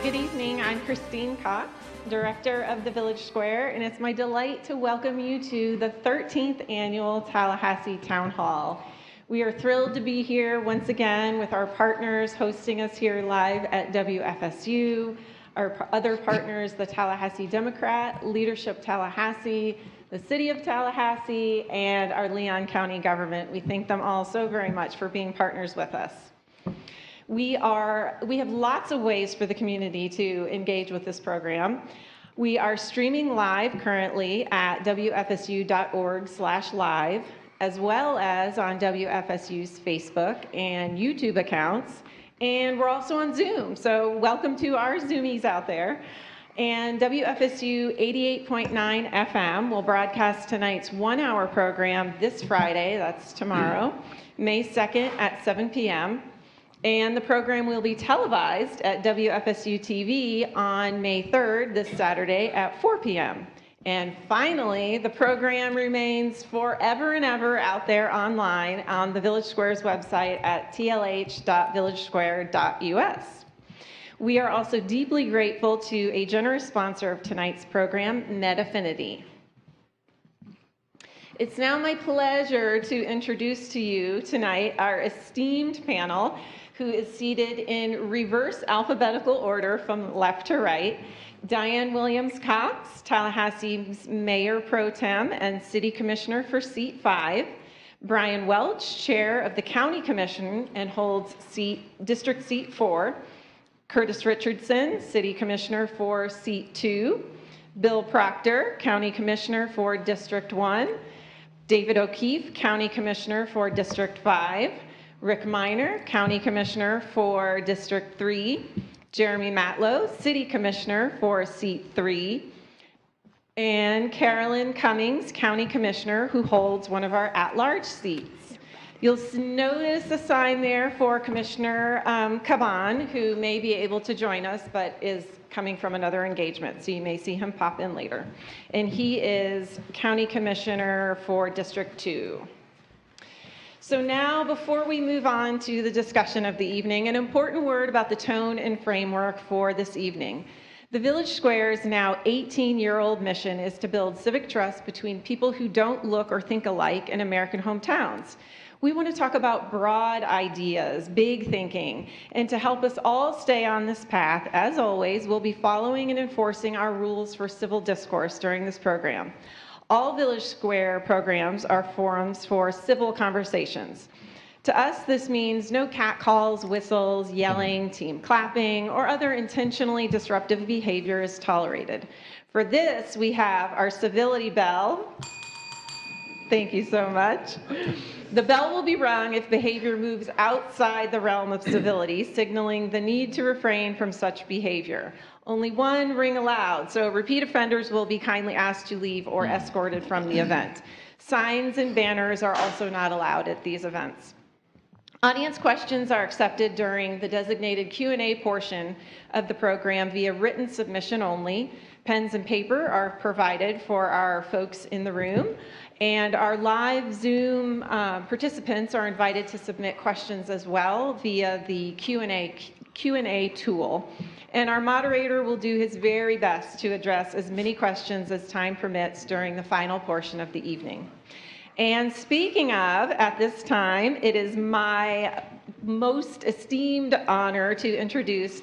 Good evening, I'm Christine Cox, Director of the Village Square, and it's my delight to welcome you to the 13th Annual Tallahassee Town Hall. We are thrilled to be here once again with our partners hosting us here live at WFSU, our other partners, the Tallahassee Democrat, Leadership Tallahassee, the City of Tallahassee, and our Leon County government. We thank them all so very much for being partners with us. We have lots of ways for the community to engage with this program. We are streaming live currently at wfsu.org/live, as well as on WFSU's Facebook and YouTube accounts. And we're also on Zoom, so welcome to our Zoomies out there. And WFSU 88.9 FM will broadcast tonight's 1-hour program this Friday, that's tomorrow, May 2nd at 7 p.m. And the program will be televised at WFSU TV on May 3rd, this Saturday at 4 p.m. And finally, the program remains forever and ever out there online on the Village Square's website at tlh.villagesquare.us. We are also deeply grateful to a generous sponsor of tonight's program, MedAffinity. It's now my pleasure to introduce to you tonight our esteemed panel, who is seated in reverse alphabetical order from left to right. Diane Williams-Cox, Tallahassee's Mayor Pro Tem and City Commissioner for Seat 5. Brian Welch, Chair of the County Commission and holds District Seat 4. Curtis Richardson, City Commissioner for Seat 2. Bill Proctor, County Commissioner for District 1. David O'Keefe, County Commissioner for District 5. Rick Miner, County Commissioner for District 3. Jeremy Matlow, City Commissioner for Seat 3. And Carolyn Cummings, County Commissioner, who holds one of our at-large seats. You'll notice a sign there for Commissioner Caban, who may be able to join us, but is coming from another engagement, so you may see him pop in later. And he is County Commissioner for District 2. So now, before we move on to the discussion of the evening, an important word about the tone and framework for this evening. The Village Square's now 18-year-old mission is to build civic trust between people who don't look or think alike in American hometowns. We want to talk about broad ideas, big thinking, and to help us all stay on this path, as always, we'll be following and enforcing our rules for civil discourse during this program. All Village Square programs are forums for civil conversations. To us, this means no catcalls, whistles, yelling, team clapping, or other intentionally disruptive behavior is tolerated. For this, we have our civility bell. Thank you so much. The bell will be rung if behavior moves outside the realm of civility, signaling the need to refrain from such behavior. Only one ring allowed, so repeat offenders will be kindly asked to leave or escorted from the event. Signs and banners are also not allowed at these events. Audience questions are accepted during the designated Q&A portion of the program via written submission only. Pens and paper are provided for our folks in the room, and our live Zoom participants are invited to submit questions as well via the Q&A tool. And our moderator will do his very best to address as many questions as time permits during the final portion of the evening. And speaking of, at this time, it is my most esteemed honor to introduce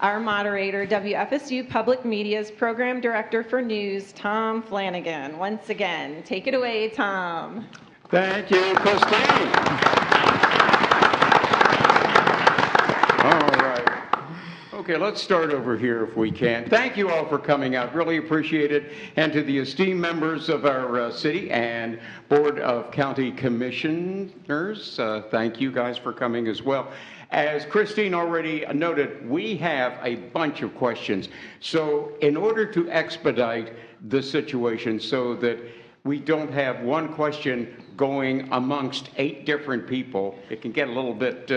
our moderator, WFSU Public Media's Program Director for News, Tom Flanigan. Once again, take it away, Tom. Thank you, Christine. All right. Okay, let's start over here if we can. Thank you all for coming out. Really appreciate it. And to the esteemed members of our city and Board of County Commissioners, thank you guys for coming as well. As Christine already noted, we have a bunch of questions. So in order to expedite the situation so that we don't have one question going amongst 8 different people, it can get a little bit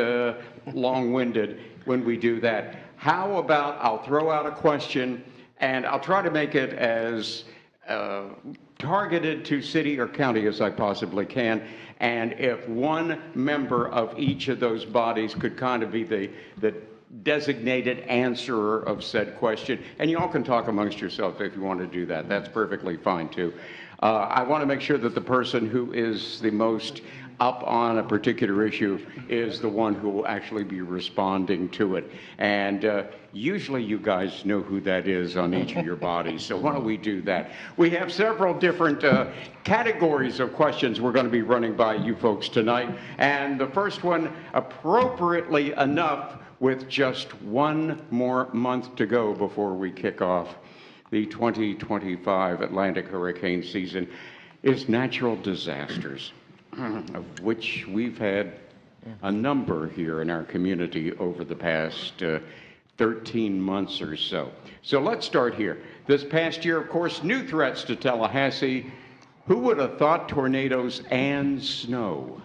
long-winded when we do that. How about I'll throw out a question and I'll try to make it as targeted to city or county as I possibly can. And if one member of each of those bodies could kind of be the designated answerer of said question. And you all can talk amongst yourselves if you want to do that. That's perfectly fine too. I want to make sure that the person who is the most up on a particular issue is the one who will actually be responding to it. And usually you guys know who that is on each of your bodies, so why don't we do that? We have several different categories of questions we're going to be running by you folks tonight. And the first one, appropriately enough, with just one more month to go before we kick off the 2025 Atlantic hurricane season, is natural disasters, of which we've had a number here in our community over the past 13 months or so. So let's start here. This past year, of course, new threats to Tallahassee. Who would have thought tornadoes and snow?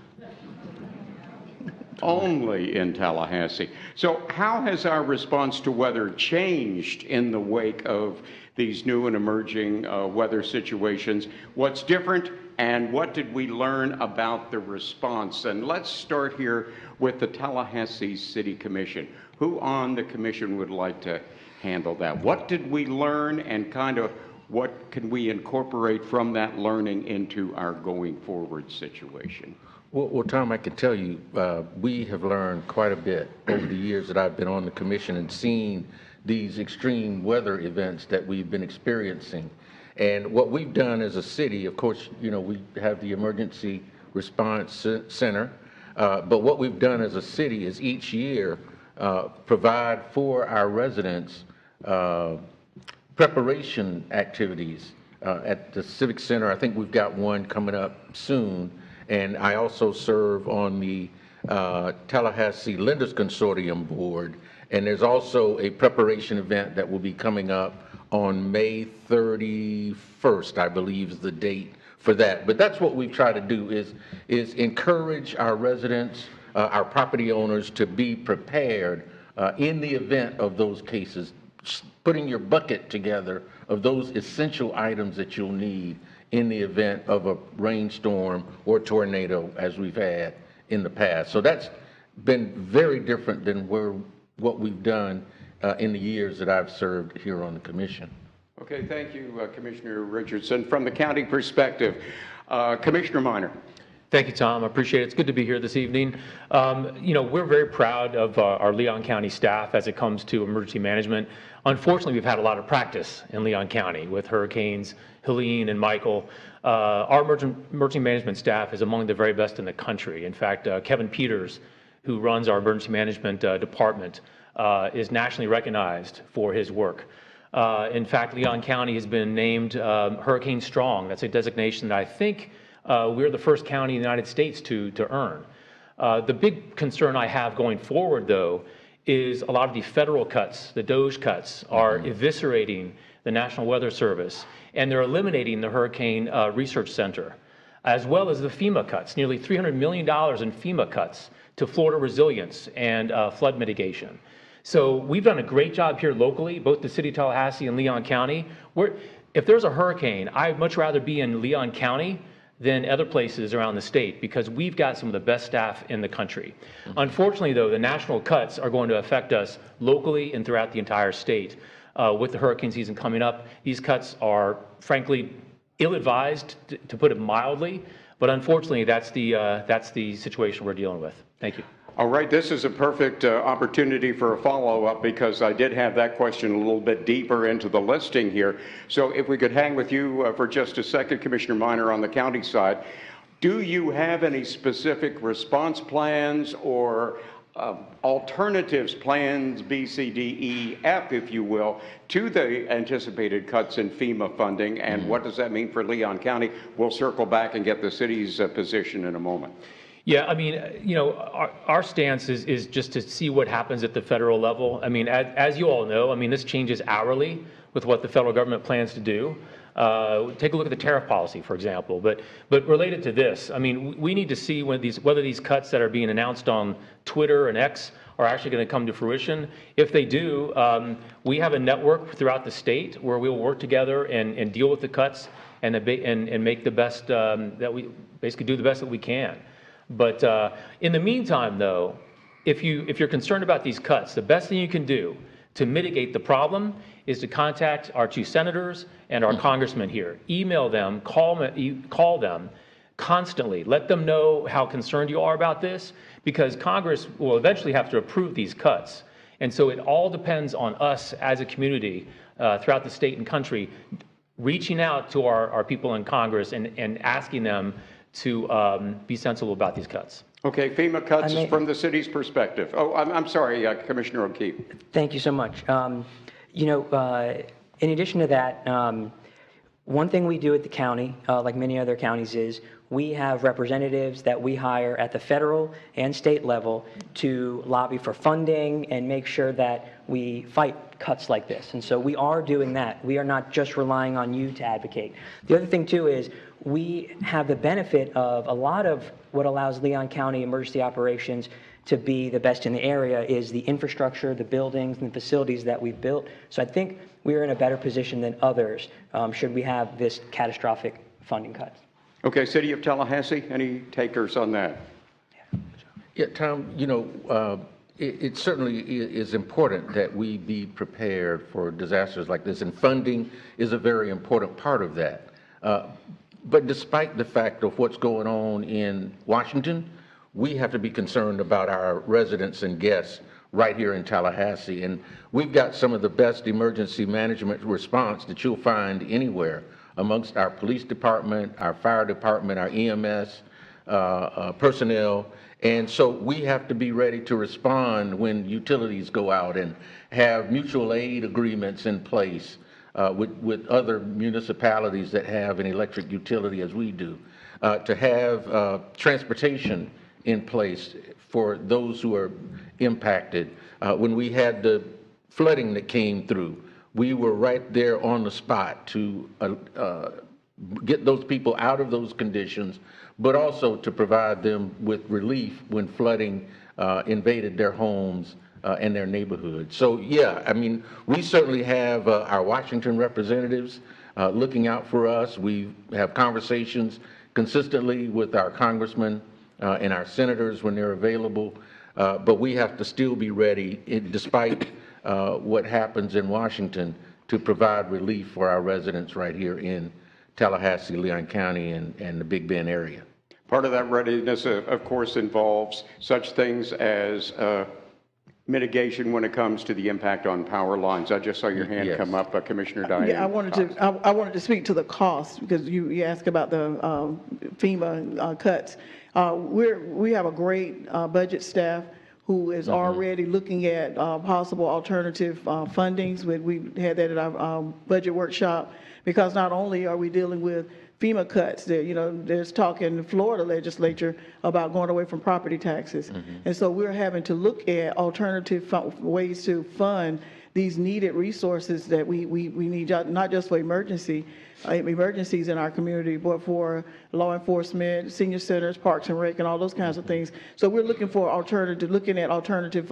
Only in Tallahassee. So how has our response to weather changed in the wake of these new and emerging weather situations? What's different, and what did we learn about the response? And let's start here with the Tallahassee City Commission. Who on the commission would like to handle that? What did we learn, and kind of what can we incorporate from that learning into our going forward situation? Well, Tom, I can tell you, we have learned quite a bit over the years that I've been on the commission and seen these extreme weather events that we've been experiencing. And what we've done as a city, of course, you know, we have the Emergency Response Center, but what we've done as a city is each year provide for our residents preparation activities at the Civic Center. I think we've got one coming up soon. And I also serve on the Tallahassee Lenders Consortium board. And there's also a preparation event that will be coming up on May 31st, I believe is the date for that. But that's what we try to do is encourage our residents, our property owners to be prepared in the event of those cases, putting your bucket together of those essential items that you'll need in the event of a rainstorm or tornado as we've had in the past. So that's been very different than what we've done in the years that I've served here on the commission. Okay, thank you, Commissioner Richardson. From the county perspective, Commissioner Minor. Thank you, Tom. I appreciate it. It's good to be here this evening. You know, we're very proud of our Leon County staff as it comes to emergency management. Unfortunately, we've had a lot of practice in Leon County with hurricanes Helene and Michael. Our emergency management staff is among the very best in the country. In fact, Kevin Peters, who runs our emergency management department, is nationally recognized for his work. In fact, Leon County has been named Hurricane Strong. That's a designation that I think we're the first county in the United States to earn. The big concern I have going forward, though, is a lot of the federal cuts, the DOGE cuts, are eviscerating the National Weather Service, and they're eliminating the Hurricane Research Center, as well as the FEMA cuts, nearly $300 million in FEMA cuts to Florida resilience and flood mitigation. So we've done a great job here locally, both the city of Tallahassee and Leon County. If there's a hurricane, I'd much rather be in Leon County than other places around the state because we've got some of the best staff in the country. Unfortunately, though, the national cuts are going to affect us locally and throughout the entire state. With the hurricane season coming up, these cuts are, frankly, ill-advised, to put it mildly, but unfortunately, that's the situation we're dealing with. Thank you. All right, this is a perfect opportunity for a follow-up because I did have that question a little bit deeper into the listing here. So if we could hang with you for just a second, Commissioner Minor, on the county side, do you have any specific response plans or alternatives, plans B, C, D, E, F, if you will, to the anticipated cuts in FEMA funding, and what does that mean for Leon County? We'll circle back and get the city's position in a moment. Yeah, I mean, you know, our stance is just to see what happens at the federal level. I mean, as you all know, I mean, this changes hourly with what the federal government plans to do. Take a look at the tariff policy, for example. But related to this, I mean, we need to see whether these cuts that are being announced on Twitter and X are actually going to come to fruition. If they do, we have a network throughout the state where we will work together and deal with the cuts and make the best that we basically do the best that we can. But in the meantime, though, if you're concerned about these cuts, the best thing you can do to mitigate the problem is to contact our 2 senators and our congressmen here. Email them, call them constantly. Let them know how concerned you are about this, because Congress will eventually have to approve these cuts. And so it all depends on us as a community throughout the state and country reaching out to our people in Congress and asking them to be sensible about these cuts. Okay, FEMA cuts from the city's perspective. Oh, I'm sorry, Commissioner O'Keefe. Thank you so much. In addition to that, one thing we do at the county, like many other counties, is we have representatives that we hire at the federal and state level to lobby for funding and make sure that we fight cuts like this. And so we are doing that. We are not just relying on you to advocate. The other thing, too, is we have the benefit of a lot of what allows Leon County emergency operations to be the best in the area is the infrastructure, the buildings, and the facilities that we've built. So I think we are in a better position than others should we have this catastrophic funding cuts. Okay, City of Tallahassee, any takers on that? Yeah, Tom, it certainly is important that we be prepared for disasters like this, and funding is a very important part of that. But despite the fact of what's going on in Washington, we have to be concerned about our residents and guests right here in Tallahassee. And we've got some of the best emergency management response that you'll find anywhere amongst our police department, our fire department, our EMS personnel. And so we have to be ready to respond when utilities go out and have mutual aid agreements in place with other municipalities that have an electric utility as we do, to have transportation in place for those who are impacted. When we had the flooding that came through, we were right there on the spot to get those people out of those conditions, but also to provide them with relief when flooding invaded their homes and their neighborhoods. So yeah, I mean, we certainly have our Washington representatives looking out for us. We have conversations consistently with our congressmen and our senators when they're available, but we have to still be ready, despite what happens in Washington, to provide relief for our residents right here in Tallahassee, Leon County, and the Big Bend area. Part of that readiness, of course, involves such things as mitigation when it comes to the impact on power lines. I just saw your hand come up, Commissioner Diane. Yeah, I wanted to speak to the cost, because you asked about the FEMA cuts. We have a great budget staff who is already looking at possible alternative fundings. We had that at our budget workshop, because not only are we dealing with FEMA cuts, there's talk in the Florida legislature about going away from property taxes. And so we're having to look at alternative ways to fund these needed resources that we need, not just for emergencies in our community, but for law enforcement, senior centers, parks and rec, and all those kinds of things. So we're looking at alternative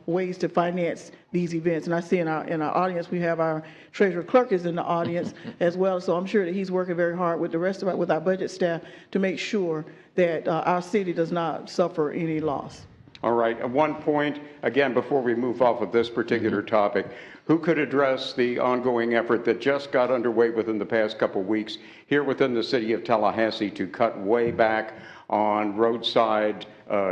ways to finance these events. And I see in our audience, we have our treasurer clerk is in the audience as well. So I'm sure that he's working very hard with with our budget staff to make sure that our city does not suffer any loss. All right, at one point, again, before we move off of this particular topic, who could address the ongoing effort that just got underway within the past couple weeks here within the city of Tallahassee to cut way back on roadside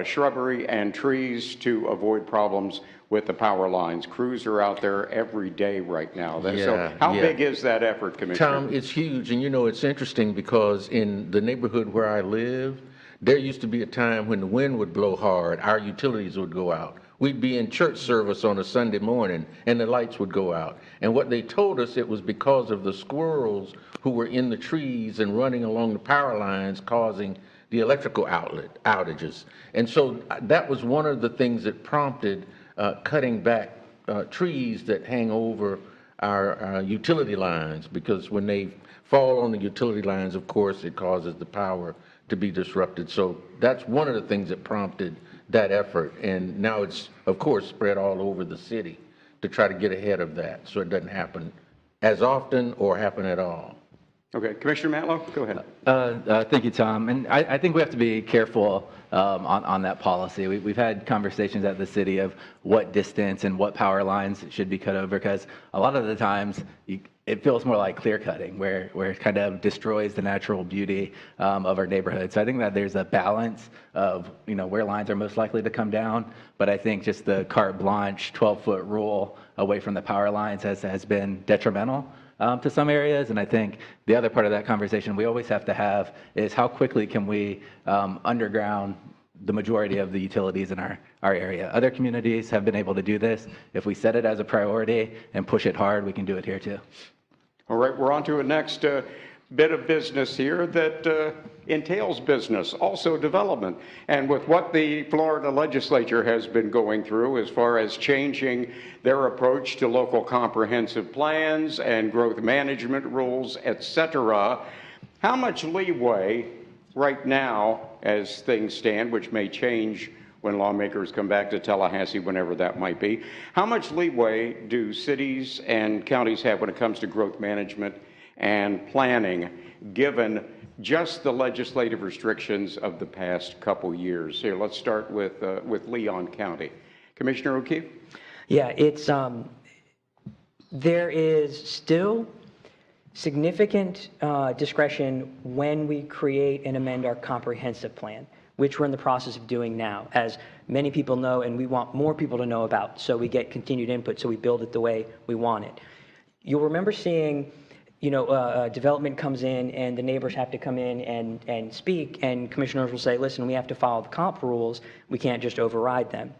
shrubbery and trees to avoid problems with the power lines? Crews are out there every day right now. So how big is that effort, Commissioner? Tom, it's huge. And it's interesting because in the neighborhood where I live, there used to be a time when the wind would blow hard, our utilities would go out. We'd be in church service on a Sunday morning and the lights would go out. And what they told us, it was because of the squirrels who were in the trees and running along the power lines causing the electrical outlet outages. And so that was one of the things that prompted cutting back trees that hang over our utility lines, because when they fall on the utility lines, of course, it causes the power to be disrupted. So that's one of the things that prompted that effort. And now it's, of course, spread all over the city to try to get ahead of that so it doesn't happen as often or happen at all. Okay, Commissioner Matlow, go ahead. Thank you, Tom. And I think we have to be careful on that policy. We've had conversations at the city of what distance and what power lines should be cut over, because a lot of the times it feels more like clear cutting, where it kind of destroys the natural beauty of our neighborhood. So I think that there's a balance of where lines are most likely to come down. But I think just the carte blanche 12-foot rule away from the power lines has been detrimental to some areas. And I think the other part of that conversation we always have to have is how quickly can we underground the majority of the utilities in our area. Other communities have been able to do this. If we set it as a priority and push it hard, we can do it here too. All right, we're on to a next bit of business here that entails business, also development. And with what the Florida legislature has been going through as far as changing their approach to local comprehensive plans and growth management rules, et cetera, how much leeway right now, as things stand, which may change when lawmakers come back to Tallahassee, whenever that might be, how much leeway do cities and counties have when it comes to growth management and planning, given just the legislative restrictions of the past couple years? Here, let's start with Leon County. Commissioner O'Keefe? Yeah, it's there is still significant discretion when we create and amend our comprehensive plan, which we're in the process of doing now, as many people know and we want more people to know about, so we get continued input, so we build it the way we want it. You'll remember seeing development comes in and the neighbors have to come in and speak, and commissioners will say, listen, we have to follow the comp rules. We can't just override them.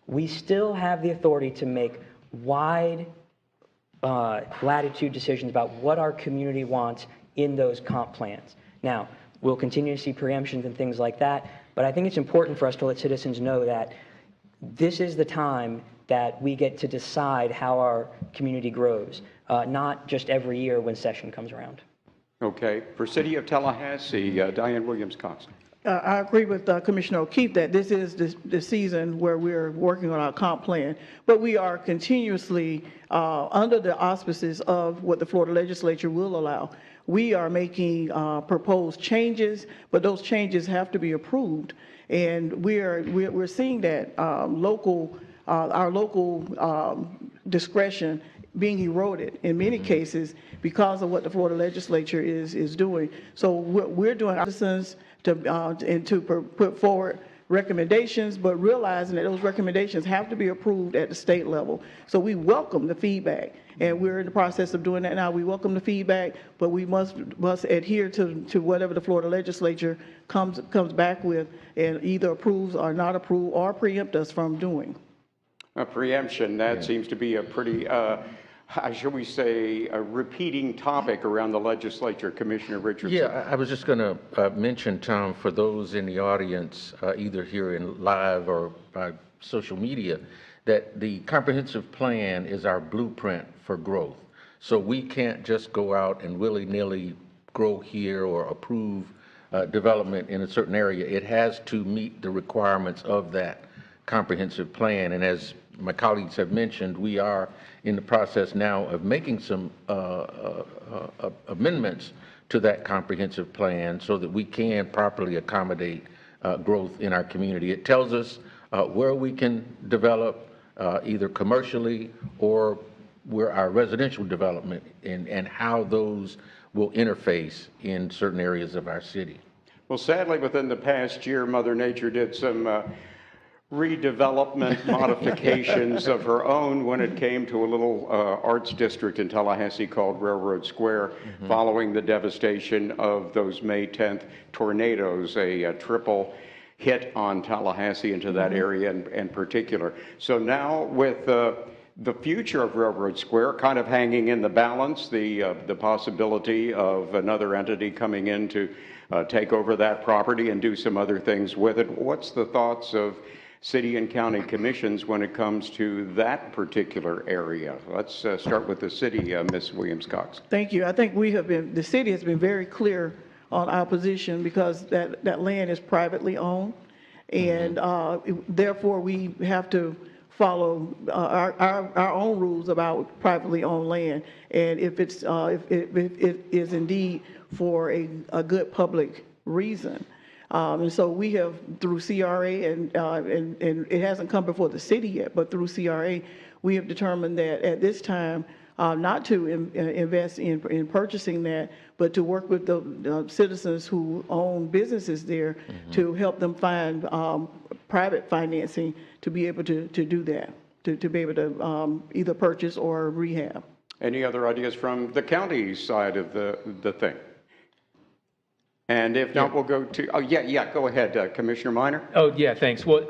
We still have the authority to make wide latitude decisions about what our community wants in those comp plans. Now, we'll continue to see preemptions and things like that, but I think it's important for us to let citizens know that this is the time that we get to decide how our community grows, not just every year when session comes around. Okay. For City of Tallahassee, Diane Williams-Cox. I agree with Commissioner O'Keefe that this is the season where we're working on our comp plan, but we are continuously under the auspices of what the Florida legislature will allow. We are making proposed changes, but those changes have to be approved, and we're seeing that our local discretion being eroded in many cases because of what the Florida legislature is doing. So we're doing our citizens to put forward recommendations, but realizing that those recommendations have to be approved at the state level. So we welcome the feedback, and we're in the process of doing that now. We welcome the feedback, but we must adhere to whatever the Florida legislature comes back with and either approves or not approve or preempt us from doing. Preemption, that seems to be a pretty, shall we say, a repeating topic around the legislature. Commissioner Richardson. Yeah, I was just going to mention, Tom, for those in the audience, either here in live or by social media, that the comprehensive plan is our blueprint for growth. So we can't just go out and willy-nilly grow here or approve development in a certain area. It has to meet the requirements of that comprehensive plan. And as my colleagues have mentioned, we are in the process now of making some amendments to that comprehensive plan so that we can properly accommodate growth in our community. It tells us where we can develop either commercially or where our residential development and how those will interface in certain areas of our city. Well, sadly, within the past year, Mother Nature did some redevelopment modifications of her own when it came to a little arts district in Tallahassee called Railroad Square, following the devastation of those May 10th tornadoes, a triple hit on Tallahassee into that area in particular. So now with the future of Railroad Square kind of hanging in the balance, the possibility of another entity coming in to take over that property and do some other things with it, what's the thoughts of city and county commissions when it comes to that particular area? Let's start with the city, Ms. Williams-Cox. Thank you. I think the city has been very clear on our position because that land is privately owned, and therefore we have to follow our own rules about privately owned land. And if if it is indeed for a good public reason. And so we have, through CRA, and it hasn't come before the city yet, but through CRA, we have determined that at this time, not to invest in purchasing that, but to work with the citizens who own businesses there to help them find private financing to be able to do that, to be able to either purchase or rehab. Any other ideas from the county side of the thing? And if not, we'll go to, go ahead, Commissioner Minor. Oh, yeah, thanks. Well,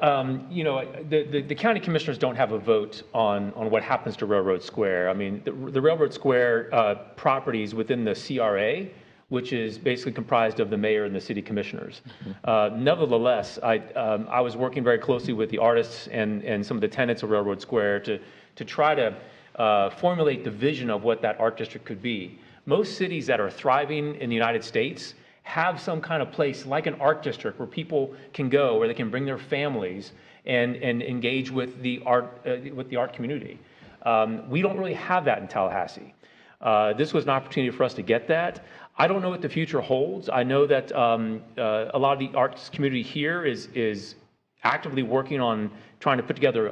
you know, the county commissioners don't have a vote on what happens to Railroad Square. I mean, the Railroad Square properties within the CRA, which is basically comprised of the mayor and the city commissioners. Nevertheless, I was working very closely with the artists and some of the tenants of Railroad Square to try to formulate the vision of what that art district could be. Most cities that are thriving in the United States have some kind of place like an art district where people can go, where they can bring their families and engage with the art community. We don't really have that in Tallahassee. This was an opportunity for us to get that. I don't know what the future holds. I know that a lot of the arts community here is actively working on trying to put together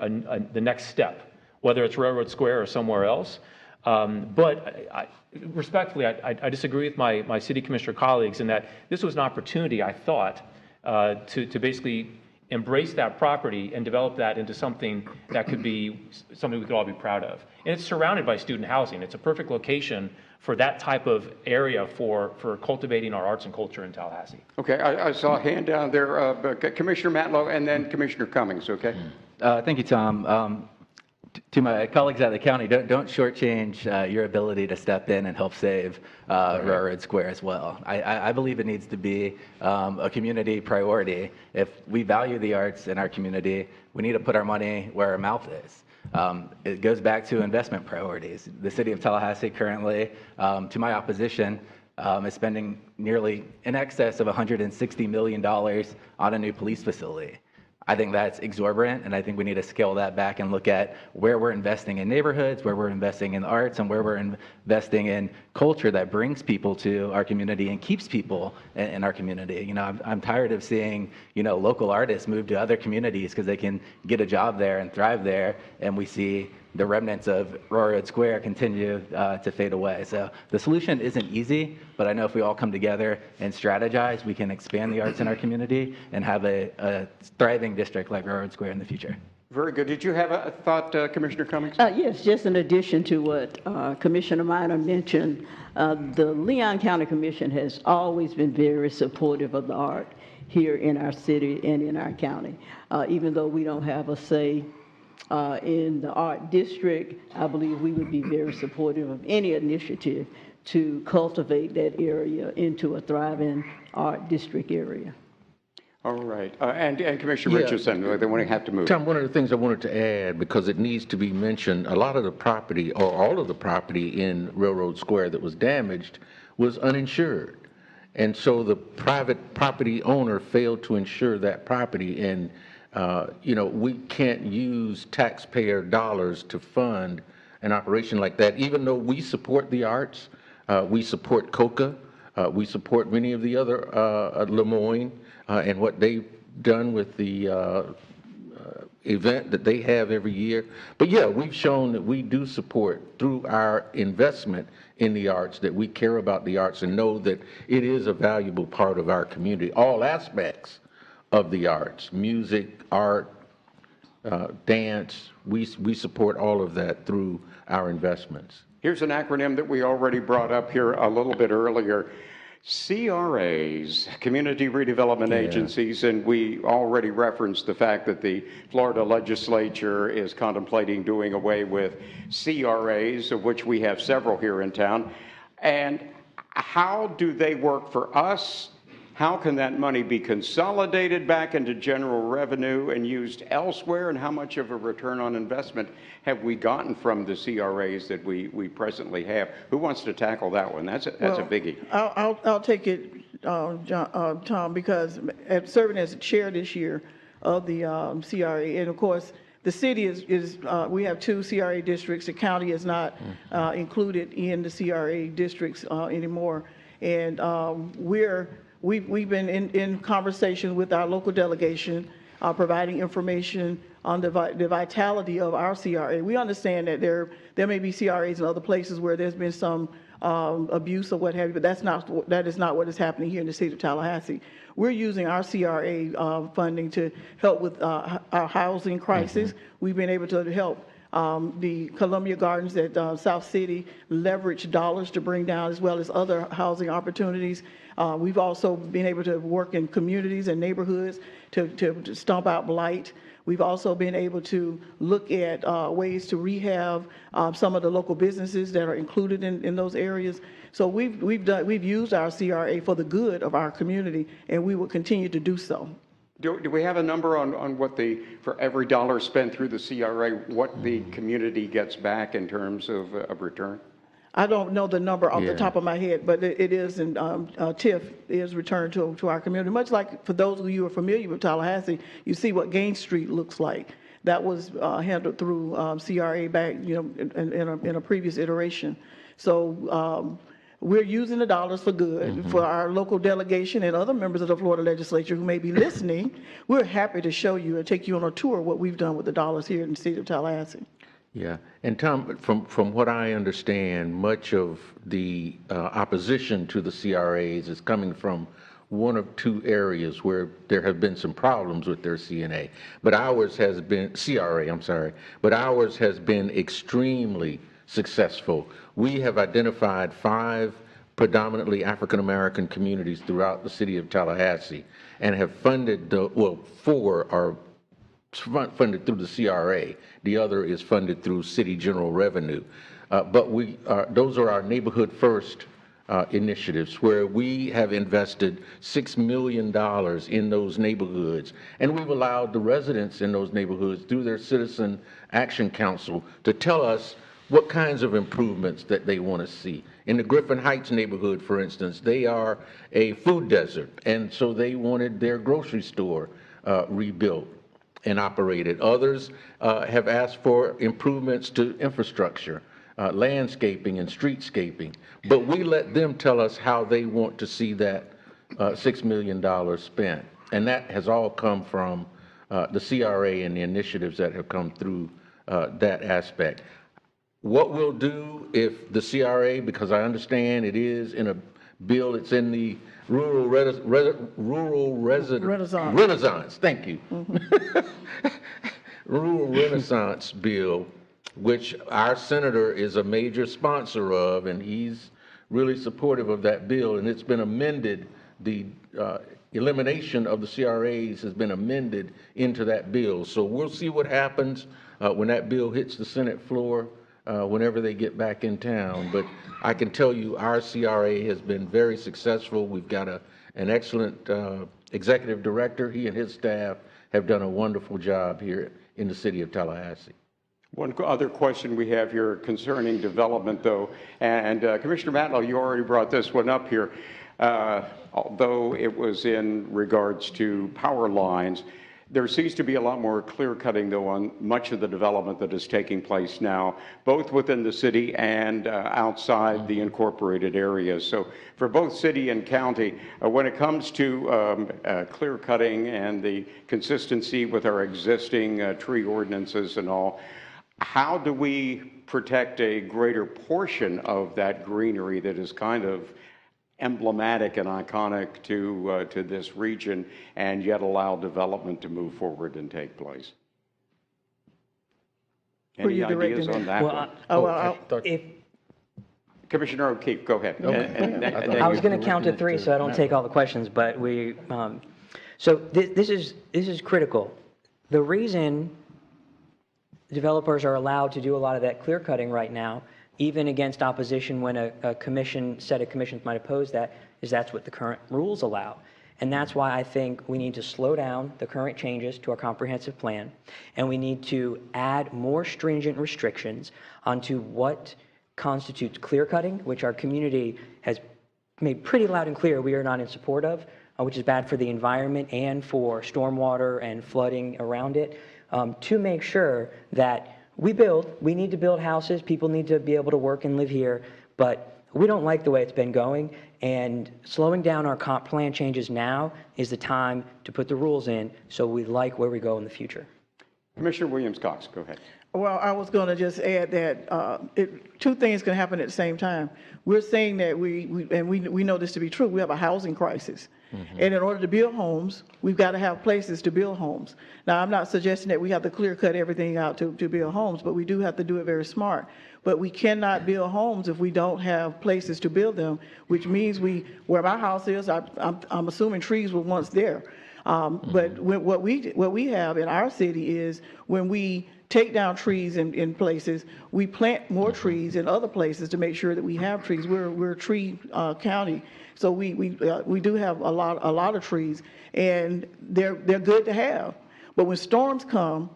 the next step, whether it's Railroad Square or somewhere else. But respectfully, I disagree with my city commissioner colleagues in that this was an opportunity, I thought, to basically embrace that property and develop that into something that could be something we could all be proud of. And it's surrounded by student housing. It's a perfect location for that type of area for cultivating our arts and culture in Tallahassee. Okay, I saw a hand down there, Commissioner Matlow and then Commissioner Cummings, okay? Thank you, Tom. To my colleagues at the county, don't shortchange your ability to step in and help save Railroad Square as well. I believe it needs to be a community priority. If we value the arts in our community, we need to put our money where our mouth is. It goes back to investment priorities. The city of Tallahassee currently, to my opposition, is spending nearly in excess of $160 million on a new police facility. I think that's exorbitant, and I think we need to scale that back and look at where we're investing in neighborhoods, where we're investing in arts, and where we're investing in culture that brings people to our community and keeps people in our community. You know, I'm tired of seeing, you know, local artists move to other communities because they can get a job there and thrive there, and we see the remnants of Railroad Square continue to fade away. So the solution isn't easy, but I know if we all come together and strategize, we can expand the arts in our community and have a thriving district like Railroad Square in the future. Very good. Did you have a thought, Commissioner Cummings? Yes, just in addition to what Commissioner Minor mentioned, the Leon County Commission has always been very supportive of the art here in our city and in our county. Even though we don't have a say in the art district, I believe we would be very supportive of any initiative to cultivate that area into a thriving art district area. All right. And Commissioner Richardson, they want to have to move. Tom, one of the things I wanted to add, because it needs to be mentioned, a lot of the property, or all of the property in Railroad Square that was damaged was uninsured. And so the private property owner failed to insure that property, and you know, we can't use taxpayer dollars to fund an operation like that, even though we support the arts, we support COCA, we support many of the other, Lemoyne, and what they've done with the event that they have every year. But yeah, we've shown that we do support through our investment in the arts, that we care about the arts and know that it is a valuable part of our community, all aspects of the arts, music, art, dance. We support all of that through our investments. Here's an acronym that we already brought up here a little bit earlier. CRAs, Community Redevelopment Agencies, and we already referenced the fact that the Florida legislature is contemplating doing away with CRAs, of which we have several here in town. And how do they work for us? How can that money be consolidated back into general revenue and used elsewhere? And how much of a return on investment have we gotten from the CRAs that we presently have? Who wants to tackle that one? That's a biggie. I'll take it, Tom, because serving as chair this year of the CRA, and of course, The city we have 2 CRA districts. The county is not included in the CRA districts anymore. And we've been in conversation with our local delegation, providing information on the vitality of our CRA. We understand that there may be CRAs in other places where there's been some abuse or what have you, but that is not what is happening here in the city of Tallahassee. We're using our CRA funding to help with our housing crisis. We've been able to help the Columbia Gardens at South City leverage dollars to bring down, as well as other housing opportunities. We've also been able to work in communities and neighborhoods to stomp out blight. We've also been able to look at ways to rehab some of the local businesses that are included in those areas. So we've used our CRA for the good of our community, and we will continue to do so. Do we have a number on what for every dollar spent through the CRA, what the community gets back in terms of return? I don't know the number off the top of my head, but it is, and TIF is returned to our community. Much like for those of you who are familiar with Tallahassee, you see what Gaines Street looks like. That was handled through CRA back, in a previous iteration. So we're using the dollars for good. For our local delegation and other members of the Florida legislature who may be listening, we're happy to show you and take you on a tour of what we've done with the dollars here in the city of Tallahassee. Yeah, and Tom, from what I understand, much of the opposition to the CRAs is coming from one of 2 areas where there have been some problems with their CNA. But ours has been CRA, I'm sorry, but ours has been extremely successful. We have identified 5 predominantly African-American communities throughout the city of Tallahassee and have funded 4 are funded through the CRA. The other is funded through city general revenue. But those are our neighborhood first initiatives where we have invested $6 million in those neighborhoods. And we've allowed the residents in those neighborhoods through their Citizen Action Council to tell us what kinds of improvements that they want to see. In the Griffin Heights neighborhood, for instance, they are a food desert. And so they wanted their grocery store rebuilt and operated. Others have asked for improvements to infrastructure, landscaping and streetscaping. But we let them tell us how they want to see that $6 million spent. And that has all come from the CRA and the initiatives that have come through that aspect. What we'll do if the CRA, because I understand it is in a bill, it's in the Rural Renaissance, thank you. Rural Renaissance bill, which our senator is a major sponsor of, and he's really supportive of that bill, and it's been amended. The elimination of the CRAs has been amended into that bill. So we'll see what happens when that bill hits the Senate floor, whenever they get back in town. But I can tell you our CRA has been very successful. We've got an excellent executive director. He and his staff have done a wonderful job here in the city of Tallahassee. One other question we have here concerning development, though, and Commissioner Matlow, you already brought this one up here. Although it was in regards to power lines, there seems to be a lot more clear cutting, though, on much of the development that is taking place now, both within the city and outside the incorporated areas. So for both city and county, when it comes to clear cutting and the consistency with our existing tree ordinances and all, how do we protect a greater portion of that greenery that is kind of emblematic and iconic to this region, and yet allow development to move forward and take place? Any ideas on that one? Commissioner O'Keefe, go ahead. Okay. I was going to count to 3 so I don't take all the questions, but so this is critical. The reason developers are allowed to do a lot of that clear cutting right now, even against opposition when a set of commissions might oppose that, is that's what the current rules allow. And that's why I think we need to slow down the current changes to our comprehensive plan, and we need to add more stringent restrictions onto what constitutes clear cutting, which our community has made pretty loud and clear we are not in support of, which is bad for the environment and for stormwater and flooding around it. to make sure that we need to build houses, people need to be able to work and live here, but we don't like the way it's been going, and slowing down our comp plan changes now is the time to put the rules in so we like where we go in the future. Commissioner Williams-Cox, go ahead. Well, I was going to just add that two things can happen at the same time. We're saying that we know this to be true. We have a housing crisis. And in order to build homes, we've got to have places to build homes. Now, I'm not suggesting that we have to clear cut everything out to build homes, but we do have to do it very smart. But we cannot build homes if we don't have places to build them, which means where my house is, I'm assuming trees were once there. But what we have in our city is when we take down trees in places, we plant more trees in other places to make sure that we have trees. We're a tree county, so we do have a lot of trees, and they're good to have. But when storms come,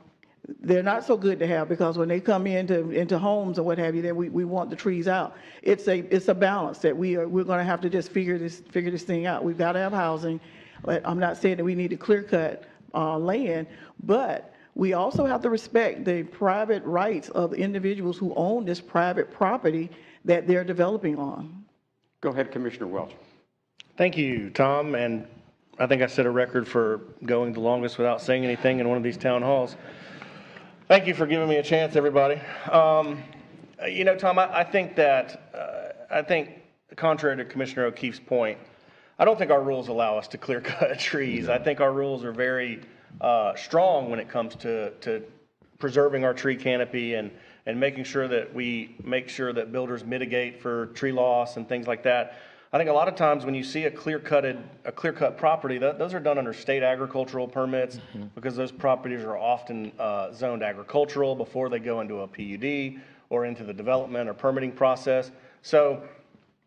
they're not so good to have, because when they come into homes and what have you, then we want the trees out. It's a balance that we're going to have to just figure this thing out. We've got to have housing. But I'm not saying that we need to clear cut land, but we also have to respect the private rights of individuals who own this private property that they're developing on. Go ahead, Commissioner Welch. Thank you, Tom. And I think I set a record for going the longest without saying anything in one of these town halls. Thank you for giving me a chance, everybody. You know, Tom, I think contrary to Commissioner O'Keefe's point, I don't think our rules allow us to clear cut trees. I think our rules are very strong when it comes to preserving our tree canopy and making sure that builders mitigate for tree loss and things like that. I think a lot of times when you see a clear cut property, those are done under state agricultural permits, because those properties are often zoned agricultural before they go into a PUD or into the development or permitting process. So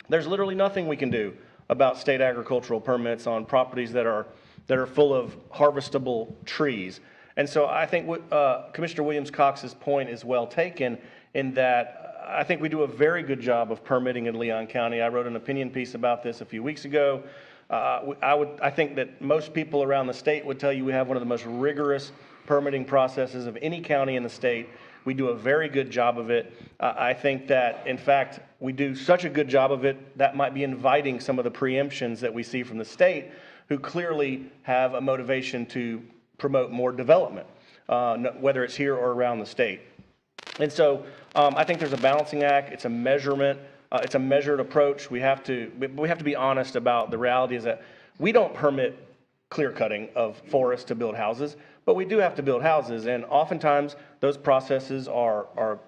there's literally nothing we can do about state agricultural permits on properties that are full of harvestable trees. And so I think Commissioner Williams-Cox's point is well taken, in that I think we do a very good job of permitting in Leon County. I wrote an opinion piece about this a few weeks ago. I think that most people around the state would tell you we have one of the most rigorous permitting processes of any county in the state. We do a very good job of it. I think that, in fact, we do such a good job of it that might be inviting some of the preemptions that we see from the state, who clearly have a motivation to promote more development, whether it's here or around the state. And so I think there's a balancing act. It's a measurement. It's a measured approach. We have to be honest about the reality is that we don't permit clear cutting of forests to build houses, but we do have to build houses. And oftentimes those processes are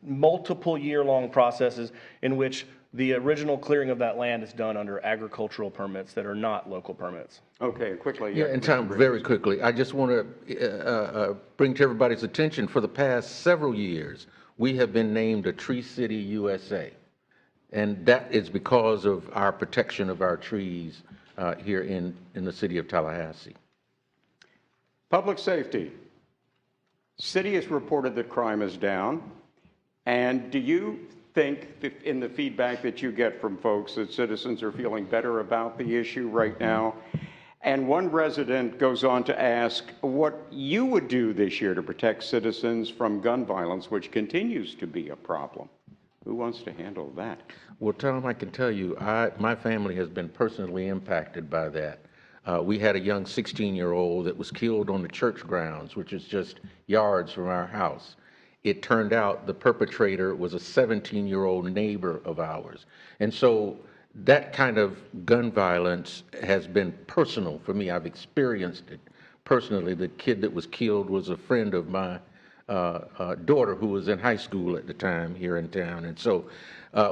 multiple year-long processes in which the original clearing of that land is done under agricultural permits that are not local permits. Okay, quickly. Yeah, and Tom, very quickly, I just want to bring to everybody's attention, for the past several years, we have been named a Tree City USA. And that is because of our protection of our trees here in the city of Tallahassee. Public safety. City has reported that crime is down. And do you think in the feedback that you get from folks that citizens are feeling better about the issue right now? And one resident goes on to ask what you would do this year to protect citizens from gun violence, which continues to be a problem. Who wants to handle that? Well, Tom, I can tell you, my family has been personally impacted by that. We had a young 16-year-old that was killed on the church grounds, which is just yards from our house. It turned out the perpetrator was a 17-year-old neighbor of ours. And so that kind of gun violence has been personal for me. I've experienced it personally. The kid that was killed was a friend of my daughter, who was in high school at the time here in town. And so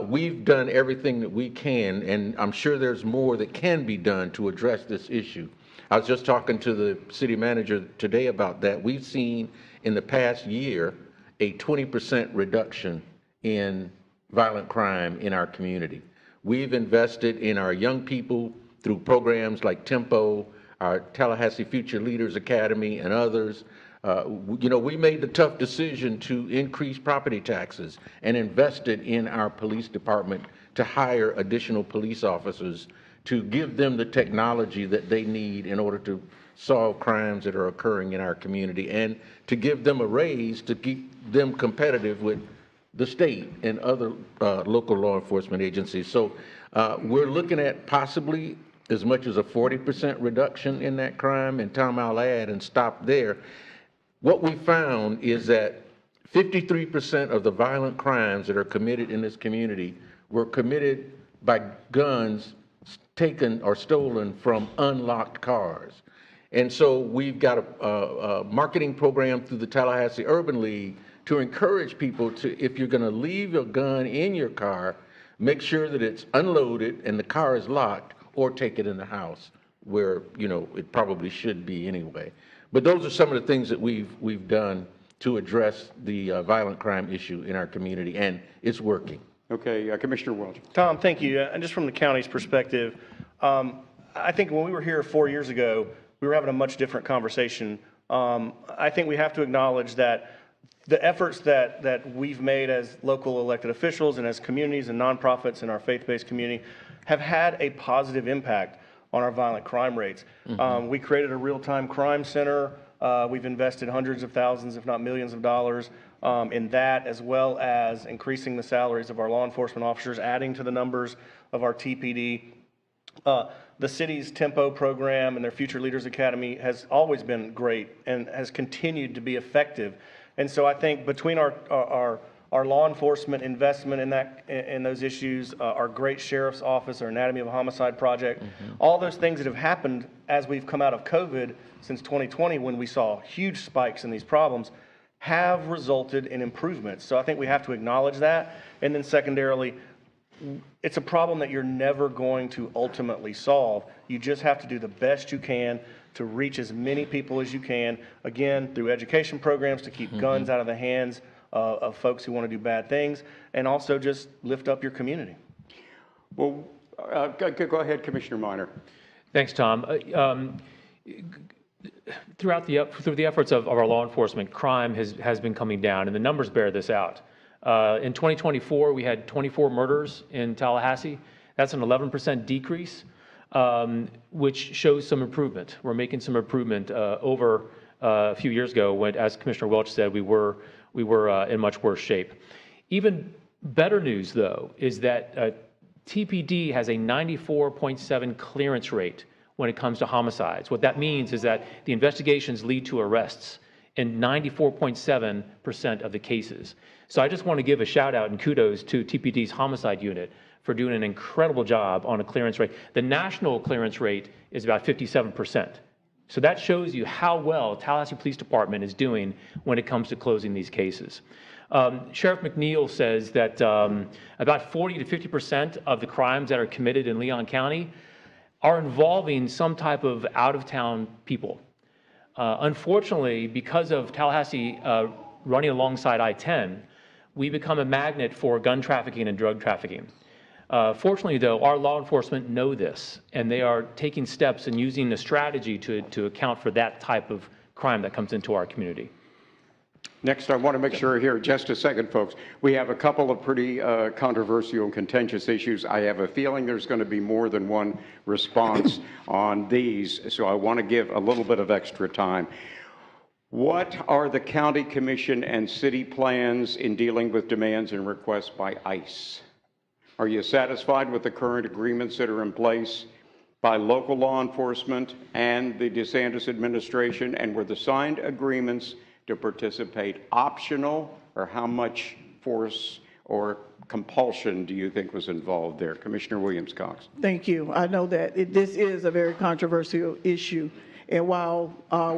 we've done everything that we can, and I'm sure there's more that can be done to address this issue. I was just talking to the city manager today about that. We've seen in the past year a 20% reduction in violent crime in our community. We've invested in our young people through programs like Tempo, our Tallahassee Future Leaders Academy, and others. You know, we made the tough decision to increase property taxes and invested in our police department to hire additional police officers to give them the technology that they need in order to solve crimes that are occurring in our community and to give them a raise to keep them competitive with the state and other local law enforcement agencies. So we're looking at possibly as much as a 40% reduction in that crime. And Tom, I'll add and stop there. What we found is that 53% of the violent crimes that are committed in this community were committed by guns taken or stolen from unlocked cars. And so we've got a marketing program through the Tallahassee Urban League to encourage people to, if you're going to leave your gun in your car, make sure that it's unloaded and the car is locked, or take it in the house where, you know, it probably should be anyway. But those are some of the things that we've done to address the violent crime issue in our community, and it's working. Okay, Commissioner Welch. Tom, thank you. And just from the county's perspective, I think when we were here 4 years ago, we were having a much different conversation. I think we have to acknowledge that the efforts that we've made as local elected officials and as communities and nonprofits in our faith-based community have had a positive impact on our violent crime rates. We created a real-time crime center. We've invested hundreds of thousands, if not millions of dollars in that, as well as increasing the salaries of our law enforcement officers, adding to the numbers of our TPD. The city's Tempo program and their Future Leaders Academy has always been great and has continued to be effective. And so I think between our law enforcement investment in those issues, our great sheriff's office, our Anatomy of a Homicide project, all those things that have happened as we've come out of COVID since 2020, when we saw huge spikes in these problems, have resulted in improvements. So I think we have to acknowledge that. And then secondarily, it's a problem that you're never going to ultimately solve. You just have to do the best you can to reach as many people as you can, again, through education programs to keep guns out of the hands of folks who want to do bad things, and also just lift up your community. Well, go ahead, Commissioner Minor. Thanks, Tom. Through the efforts of our law enforcement, crime has been coming down, and the numbers bear this out. In 2024, we had 24 murders in Tallahassee. That's an 11% decrease, which shows some improvement. We're making some improvement over a few years ago when, as Commissioner Welch said, we were in much worse shape. Even better news, though, is that TPD has a 94.7 clearance rate when it comes to homicides. What that means is that the investigations lead to arrests in 94.7% of the cases. So I just want to give a shout out and kudos to TPD's homicide unit for doing an incredible job on a clearance rate. The national clearance rate is about 57%. So that shows you how well Tallahassee Police Department is doing when it comes to closing these cases. Sheriff McNeil says that about 40 to 50% of the crimes that are committed in Leon County are involving some type of out-of-town people. Unfortunately, because of Tallahassee running alongside I-10, we become a magnet for gun trafficking and drug trafficking. Fortunately, though, our law enforcement know this, and they are taking steps and using the strategy to account for that type of crime that comes into our community. Next, I want to make sure here, just a second, folks. We have a couple of pretty controversial and contentious issues. I have a feeling there's going to be more than one response on these, so I want to give a little bit of extra time. What are the county commission and city plans in dealing with demands and requests by ICE? Are you satisfied with the current agreements that are in place by local law enforcement and the DeSantis administration? And were the signed agreements to participate optional, or how much force or compulsion do you think was involved there? Commissioner Williams-Cox. Thank you. I know that this is a very controversial issue. And while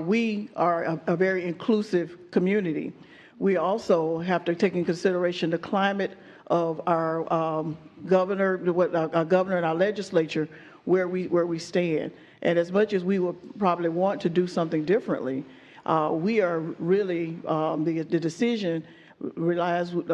we are a very inclusive community, we also have to take in consideration the climate of our governor, our governor and our legislature, where we stand. And as much as we would probably want to do something differently, we are really, the decision lies with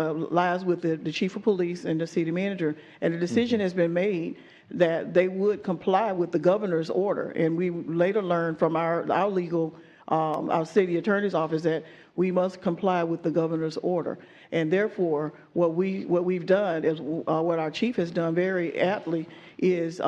the chief of police and the city manager. And the decision has been made that they would comply with the governor's order. And we later learned from our legal, our city attorney's office, that we must comply with the governor's order. And therefore, what we've done is, what our chief has done very aptly is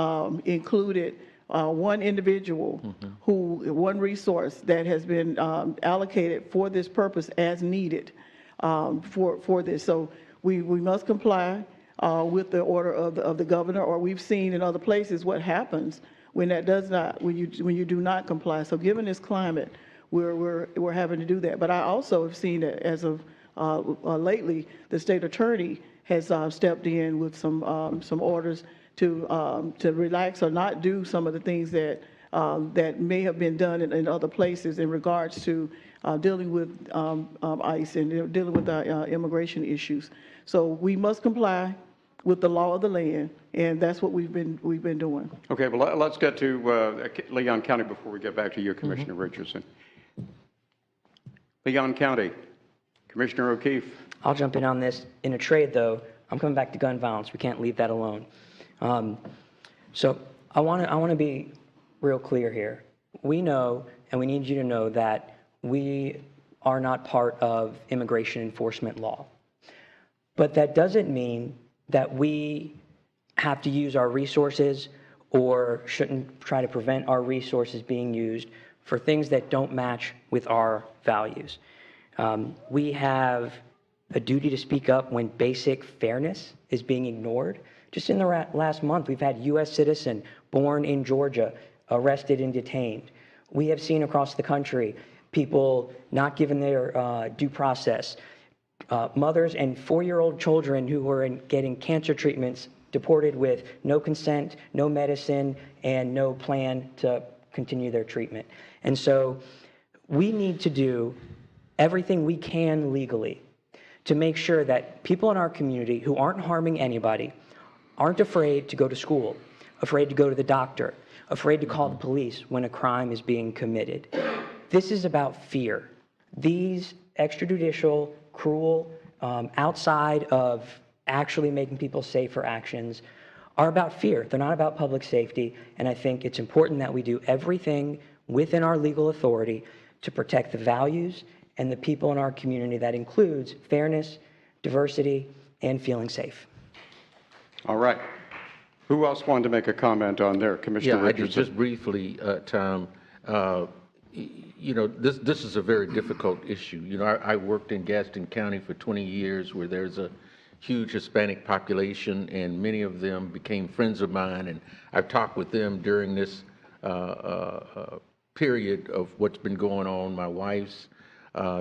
included one individual one resource that has been allocated for this purpose as needed for this. So we must comply with the order of the governor, or we've seen in other places what happens when that does not, when you do not comply. So given this climate, we're having to do that. But I also have seen that as of lately, the state attorney has stepped in with some orders to relax or not do some of the things that that may have been done in other places in regards to dealing with ICE and dealing with our immigration issues. So we must comply with the law of the land, and that's what we've been doing. Okay, well, let's get to Leon County before we get back to you, Commissioner Richardson. Leon County, Commissioner O'Keefe. I'll jump in on this. In a trade, though, I'm coming back to gun violence. We can't leave that alone. So I want to be real clear here. We know, and we need you to know, that we are not part of immigration enforcement law. But that doesn't mean that we have to use our resources or shouldn't try to prevent our resources being used for things that don't match with our values. We have a duty to speak up when basic fairness is being ignored. Just in the last month, we've had U.S. citizen born in Georgia arrested and detained. We have seen across the country people not given their due process. Mothers and 4-year-old children who were getting cancer treatments deported with no consent, no medicine, and no plan to continue their treatment. And so we need to do everything we can legally to make sure that people in our community who aren't harming anybody aren't afraid to go to school, afraid to go to the doctor, afraid to call the police when a crime is being committed. This is about fear. These extrajudicial, cruel, outside of actually making people safer actions are about fear. They're not about public safety, and I think it's important that we do everything within our legal authority to protect the values and the people in our community. That includes fairness, diversity, and feeling safe. All right. Who else wanted to make a comment on there? Commissioner Richardson. Just briefly, Tom, you know, this is a very difficult issue. You know, I worked in Gaston County for 20 years where there's a huge Hispanic population, and many of them became friends of mine, and I've talked with them during this period of what's been going on. My wife's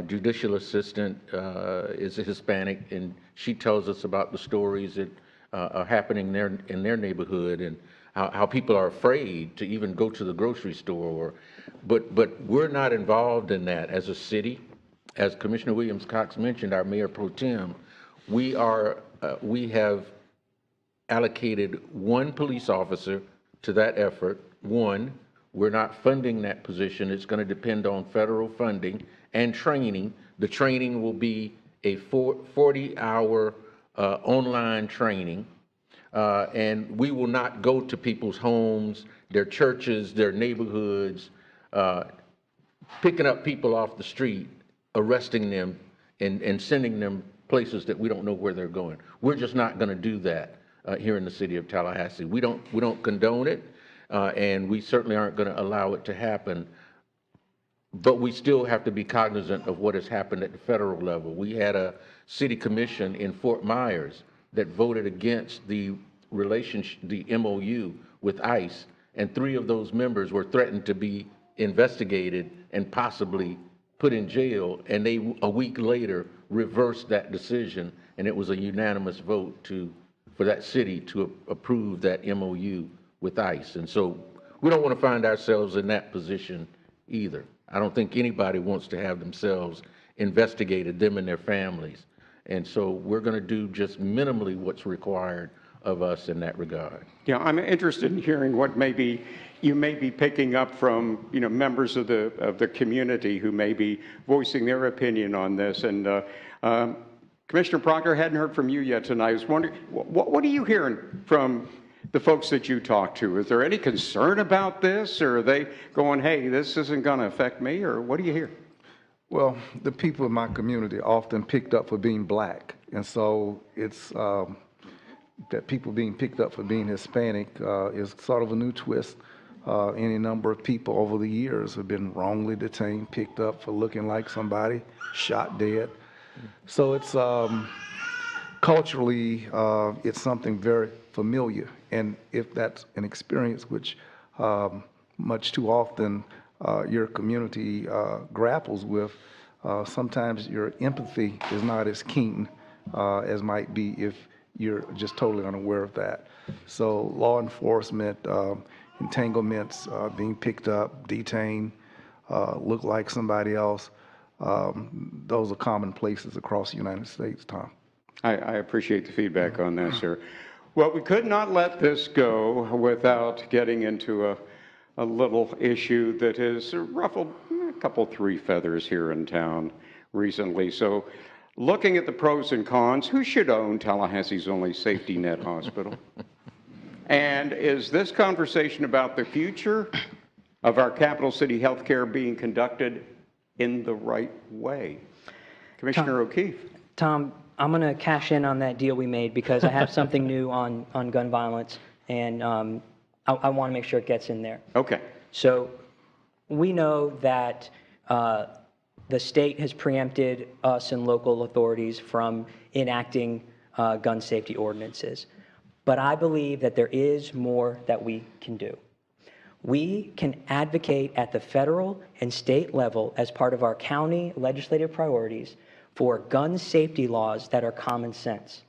judicial assistant is a Hispanic, and she tells us about the stories that are happening there in their neighborhood, and how people are afraid to even go to the grocery store. But we're not involved in that as a city. As Commissioner Williams-Cox mentioned, our Mayor Pro Tem, we have allocated one police officer to that effort. One, we're not funding that position. It's going to depend on federal funding and training. The training will be a 40-hour online training. And we will not go to people's homes, their churches, their neighborhoods, picking up people off the street, arresting them, and sending them places that we don't know where they're going. We're just not going to do that here in the city of Tallahassee. We don't condone it, and we certainly aren't going to allow it to happen. But we still have to be cognizant of what has happened at the federal level. We had a city commission in Fort Myers that voted against the MOU with ICE, and 3 of those members were threatened to be investigated and possibly put in jail, and they, a week later, reversed that decision, and it was a unanimous vote for that city to approve that MOU with ICE. And so we don't want to find ourselves in that position either. I don't think anybody wants to have themselves investigated, them and their families. And so we're going to do just minimally what's required of us in that regard. Yeah, I'm interested in hearing what you may be picking up from, you know, members of the community who may be voicing their opinion on this. And Commissioner Proctor, hadn't heard from you yet tonight. I was wondering, what are you hearing from the folks that you talk to? Is there any concern about this, or are they going, hey, this isn't going to affect me, or what do you hear? Well, the people in my community are often picked up for being black, and so it's that people being picked up for being Hispanic is sort of a new twist. any number of people over the years have been wrongly detained, picked up for looking like somebody, shot dead. So it's culturally, it's something very familiar. And if that's an experience which much too often your community grapples with, sometimes your empathy is not as keen as might be if you're just totally unaware of that. So law enforcement, entanglements, being picked up, detained, look like somebody else, those are common places across the United States, Tom. I appreciate the feedback on that, sir. Well, we could not let this go without getting into a little issue that has ruffled a couple, three feathers here in town recently. So looking at the pros and cons, who should own Tallahassee's only safety net hospital? And is this conversation about the future of our capital city healthcare being conducted in the right way? Commissioner O'Keefe. Tom, I'm going to cash in on that deal we made because I have something new on gun violence, and I want to make sure it gets in there. Okay. So we know that the state has preempted us and local authorities from enacting gun safety ordinances. But I believe that there is more that we can do. We can advocate at the federal and state level as part of our county legislative priorities for gun safety laws that are common sense.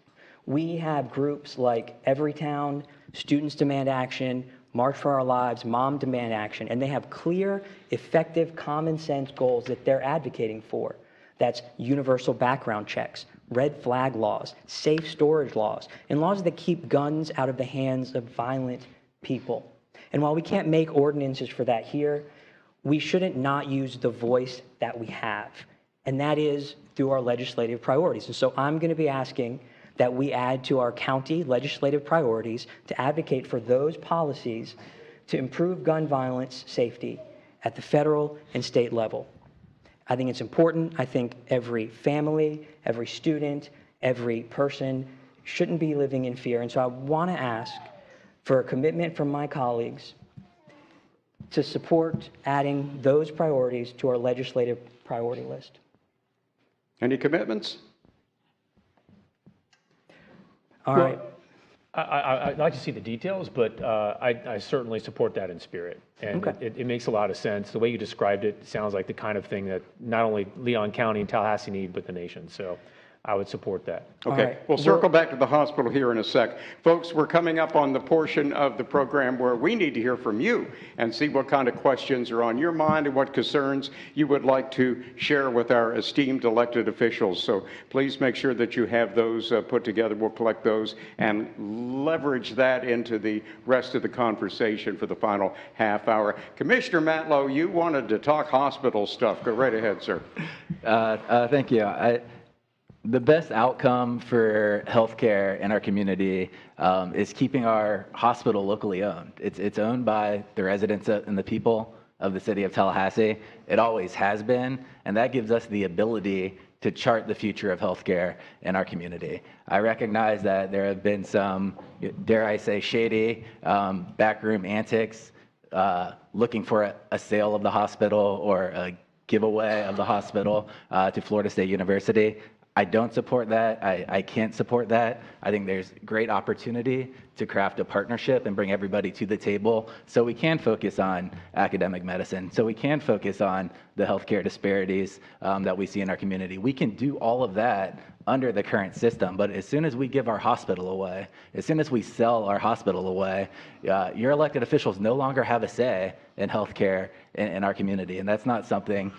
We have groups like Everytown, Students Demand Action, March for Our Lives, Mom Demand Action, and they have clear, effective, common sense goals that they're advocating for. That's universal background checks, red flag laws, safe storage laws, and laws that keep guns out of the hands of violent people. And while we can't make ordinances for that here, we shouldn't not use the voice that we have, and that is through our legislative priorities. And so I'm going to be asking that we add to our county legislative priorities to advocate for those policies to improve gun violence safety at the federal and state level. I think it's important. I think every family, every student, every person shouldn't be living in fear. And so I want to ask for a commitment from my colleagues to support adding those priorities to our legislative priority list. Any commitments? All right. I'd like to see the details, but I certainly support that in spirit. And Okay. it makes a lot of sense. The way you described it sounds like the kind of thing that not only Leon County and Tallahassee need, but the nation. So I would support that. Okay, right. we'll circle back to the hospital here in a sec. Folks, we're coming up on the portion of the program where we need to hear from you and see what kind of questions are on your mind and what concerns you would like to share with our esteemed elected officials. So please make sure that you have those put together. We'll collect those and leverage that into the rest of the conversation for the final half hour. Commissioner Matlow, you wanted to talk hospital stuff. Go right ahead, sir. Thank you. The best outcome for healthcare in our community is keeping our hospital locally owned. It's owned by the residents and the people of the city of Tallahassee. It always has been, and that gives us the ability to chart the future of healthcare in our community. I recognize that there have been some, dare I say, shady backroom antics looking for a sale of the hospital or a giveaway of the hospital to Florida State University. I don't support that. I can't support that. I think there's great opportunity to craft a partnership and bring everybody to the table so we can focus on academic medicine, so we can focus on the healthcare disparities that we see in our community. We can do all of that under the current system, but as soon as we give our hospital away, as soon as we sell our hospital away, your elected officials no longer have a say in healthcare in our community, and that's not something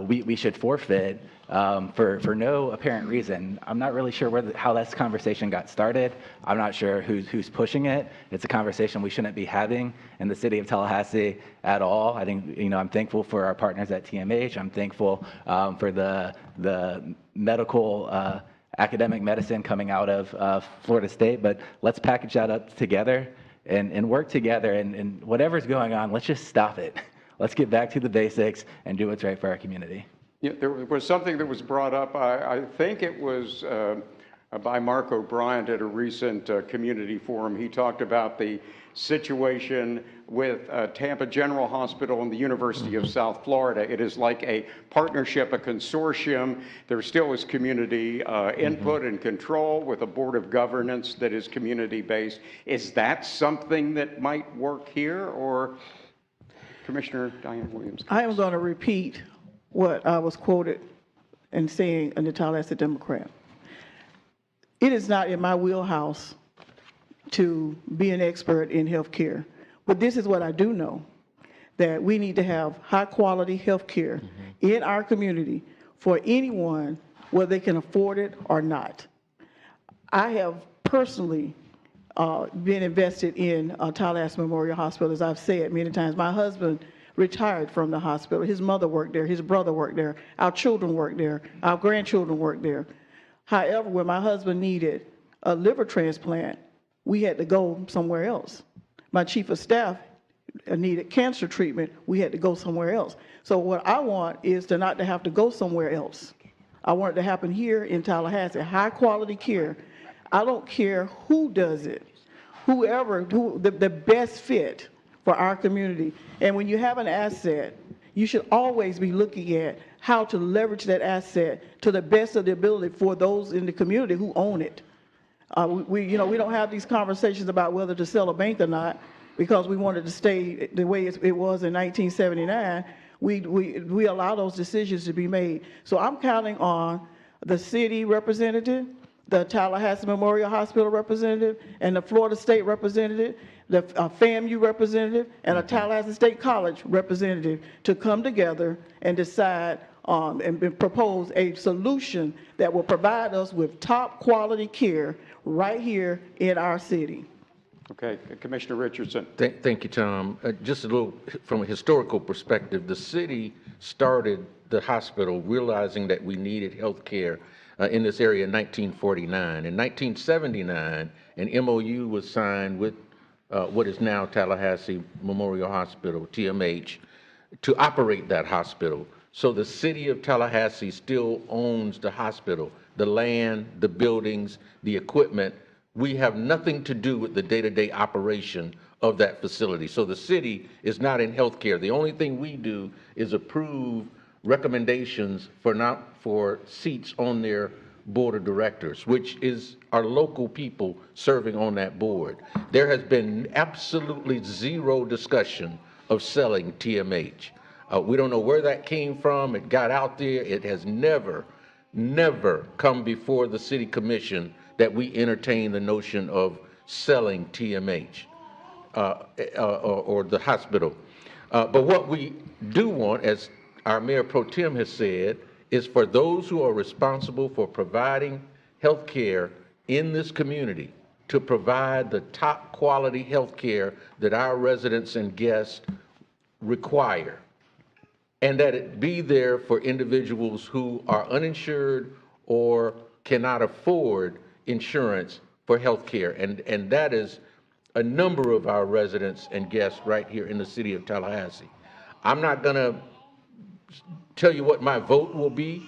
we should forfeit for no apparent reason. I'm not really sure how this conversation got started. I'm not sure who's pushing it. It's a conversation we shouldn't be having in the city of Tallahassee at all. I think, I'm thankful for our partners at TMH. I'm thankful for the medical academic medicine coming out of Florida State, but let's package that up together and work together, and whatever's going on, let's just stop it. Let's get back to the basics and do what's right for our community. Yeah, there was something that was brought up. I think it was by Mark O'Brien at a recent community forum. He talked about the situation with Tampa General Hospital and the University of South Florida. It is like a partnership, a consortium. There still is community input and control with a board of governance that is community-based. Is that something that might work here, or Commissioner Diane Williams? I am going to repeat what I was quoted in saying in the Tallahassee Democrat. It is not in my wheelhouse to be an expert in healthcare, but this is what I do know, that we need to have high-quality healthcare in our community for anyone, whether they can afford it or not. I have personally been invested in Tallahassee Memorial Hospital, as I've said many times. My husband retired from the hospital. His mother worked there. His brother worked there. Our children worked there. Our grandchildren worked there. However, when my husband needed a liver transplant, we had to go somewhere else. My chief of staff needed cancer treatment. We had to go somewhere else. So what I want is to not to have to go somewhere else. I want it to happen here in Tallahassee, high quality care. I don't care who does it, the best fit for our community. And when you have an asset, you should always be looking at how to leverage that asset to the best of the ability for those in the community who own it. We don't have these conversations about whether to sell a bank or not because we wanted to stay the way it was in 1979. We allow those decisions to be made. So I'm counting on the city representative, the Tallahassee Memorial Hospital representative, and the Florida State representative, the FAMU representative, and a Tallahassee State College representative to come together and decide and propose a solution that will provide us with top quality care right here in our city. Okay, Commissioner Richardson. Thank you, Tom. Just a little from a historical perspective, the city started the hospital realizing that we needed health care in this area in 1949. In 1979, an MOU was signed with what is now Tallahassee Memorial Hospital, TMH, to operate that hospital. So the city of Tallahassee still owns the hospital, the land, the buildings, the equipment. We have nothing to do with the day-to-day operation of that facility. So the city is not in healthcare. The only thing we do is approve recommendations for seats on their board of directors, which is our local people serving on that board. There has been absolutely zero discussion of selling TMH. We don't know where that came from. It got out there. It has never come before the city commission that we entertain the notion of selling TMH or the hospital. But what we do want, as our Mayor Pro Tem has said, is for those who are responsible for providing health care in this community to provide the top quality health care that our residents and guests require, and that it be there for individuals who are uninsured or cannot afford insurance for health care. And that is a number of our residents and guests right here in the city of Tallahassee. I'm not going to tell you what my vote will be,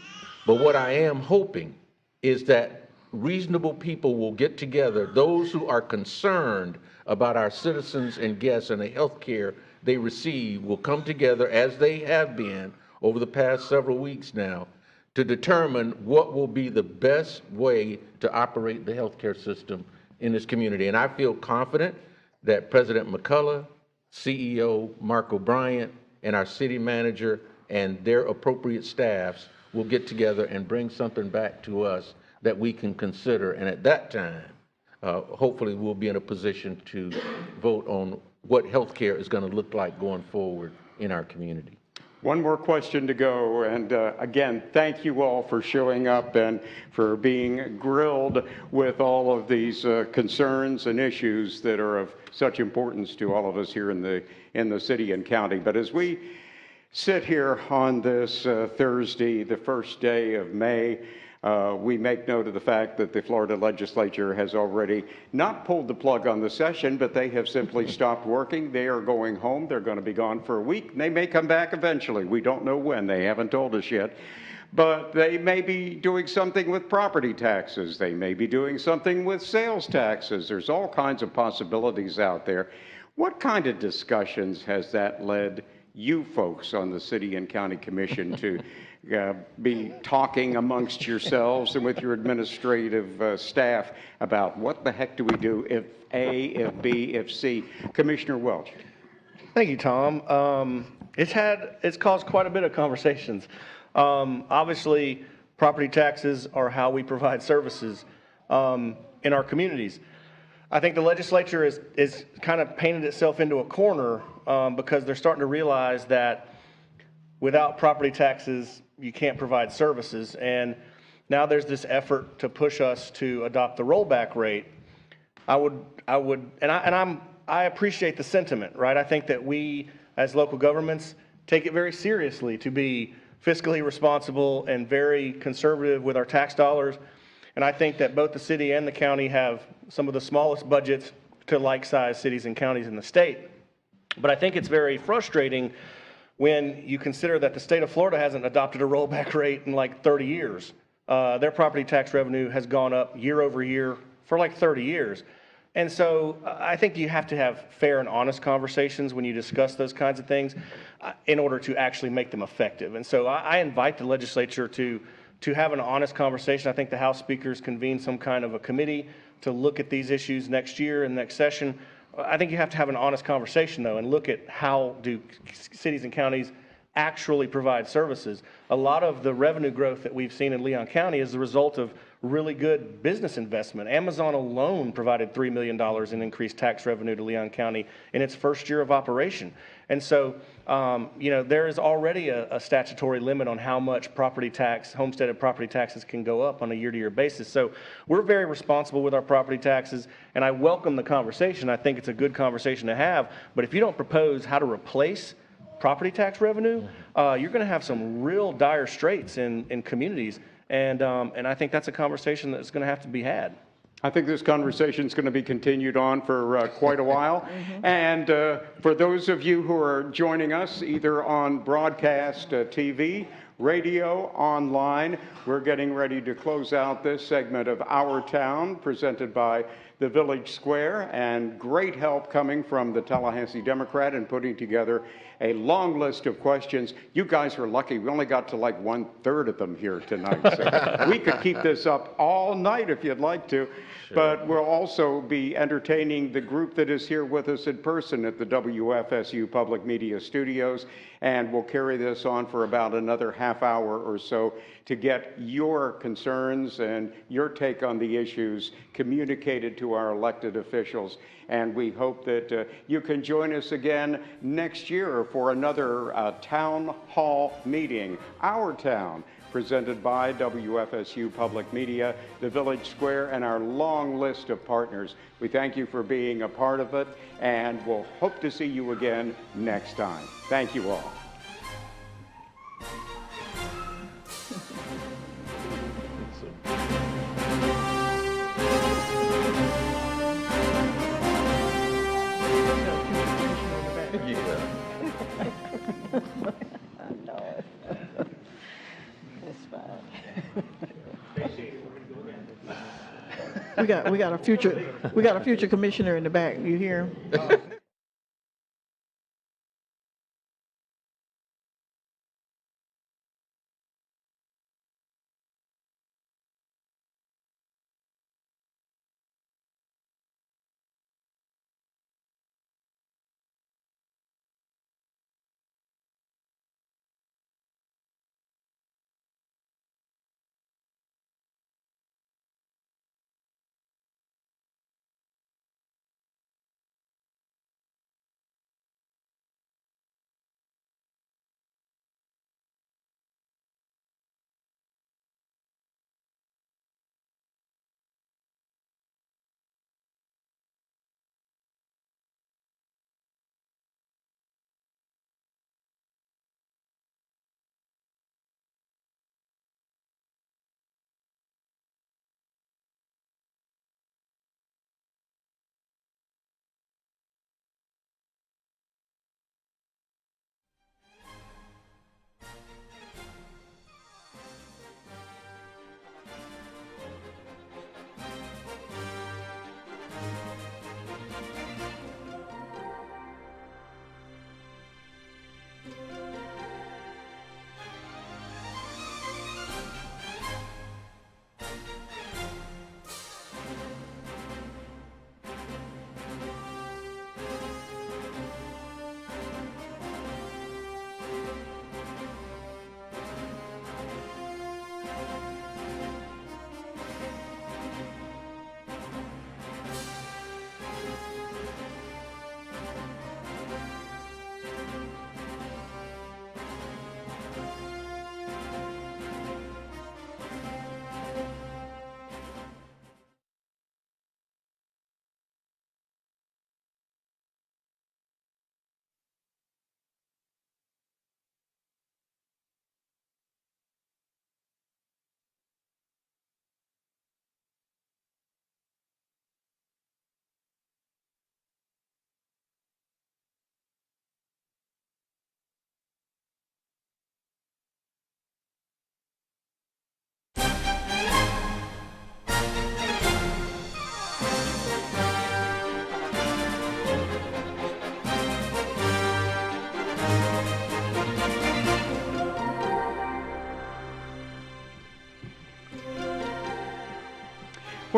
but what I am hoping is that reasonable people will get together, those who are concerned about our citizens and guests and the health care they receive will come together, as they have been over the past several weeks now, to determine what will be the best way to operate the healthcare system in this community. And I feel confident that President McCullough, CEO Mark O'Brien, and our city manager and their appropriate staffs will get together and bring something back to us that we can consider. And at that time, hopefully we'll be in a position to vote on what healthcare is going to look like going forward in our community. One more question to go, and again, thank you all for showing up and for being grilled with all of these concerns and issues that are of such importance to all of us here in the city and county. But as we sit here on this Thursday, the first day of May, we make note of the fact that the Florida legislature has already not pulled the plug on the session, but they have simply stopped working. They are going home. They're going to be gone for a week. They may come back eventually. We don't know when. They haven't told us yet. but they may be doing something with property taxes. They may be doing something with sales taxes. There's all kinds of possibilities out there. What kind of discussions has that led you folks on the City and County Commission to be talking amongst yourselves and with your administrative staff about what the heck do we do if A, if B, if C? Commissioner Welch. Thank you, Tom. It's caused quite a bit of conversations. Obviously, property taxes are how we provide services in our communities. I think the legislature is kind of painted itself into a corner because they're starting to realize that without property taxes, you can't provide services. And now there's this effort to push us to adopt the rollback rate. I appreciate the sentiment, right? I think that we, as local governments, take it very seriously to be fiscally responsible and very conservative with our tax dollars. And I think that both the city and the county have some of the smallest budgets to like-sized cities and counties in the state. But I think it's very frustrating when you consider that the state of Florida hasn't adopted a rollback rate in like 30 years. Their property tax revenue has gone up year over year for like 30 years. And so I think you have to have fair and honest conversations when you discuss those kinds of things in order to actually make them effective. And so I invite the legislature to have an honest conversation. I think the House speakers convene some kind of a committee to look at these issues next year and next session. I think you have to have an honest conversation, though, and look at how do cities and counties actually provide services. A lot of the revenue growth that we've seen in Leon County is the result of really good business investment. Amazon alone provided $3 million in increased tax revenue to Leon County in its first year of operation. And so, there is already a statutory limit on how much property tax, homesteaded property taxes can go up on a year-to-year basis. So we're very responsible with our property taxes, and I welcome the conversation. I think it's a good conversation to have, but if you don't propose how to replace property tax revenue, you're going to have some real dire straits in communities, and I think that's a conversation that's going to have to be had. I think this conversation is going to be continued on for quite a while. And for those of you who are joining us either on broadcast TV, radio, online, we're getting ready to close out this segment of Our Town presented by the Village Square, and great help coming from the Tallahassee Democrat in putting together a long list of questions. You guys are lucky. We only got to like 1/3 of them here tonight. So we could keep this up all night if you'd like to. Sure. But we'll also be entertaining the group that is here with us in person at the WFSU Public Media Studios. And we'll carry this on for about another half hour or so to get your concerns and your take on the issues communicated to our elected officials. And we hope that you can join us again next year for another town hall meeting, Our Town, presented by WFSU Public Media, the Village Square, and our long list of partners. We thank you for being a part of it, and we'll hope to see you again next time. Thank you all. We got a future commissioner in the back. You hear him?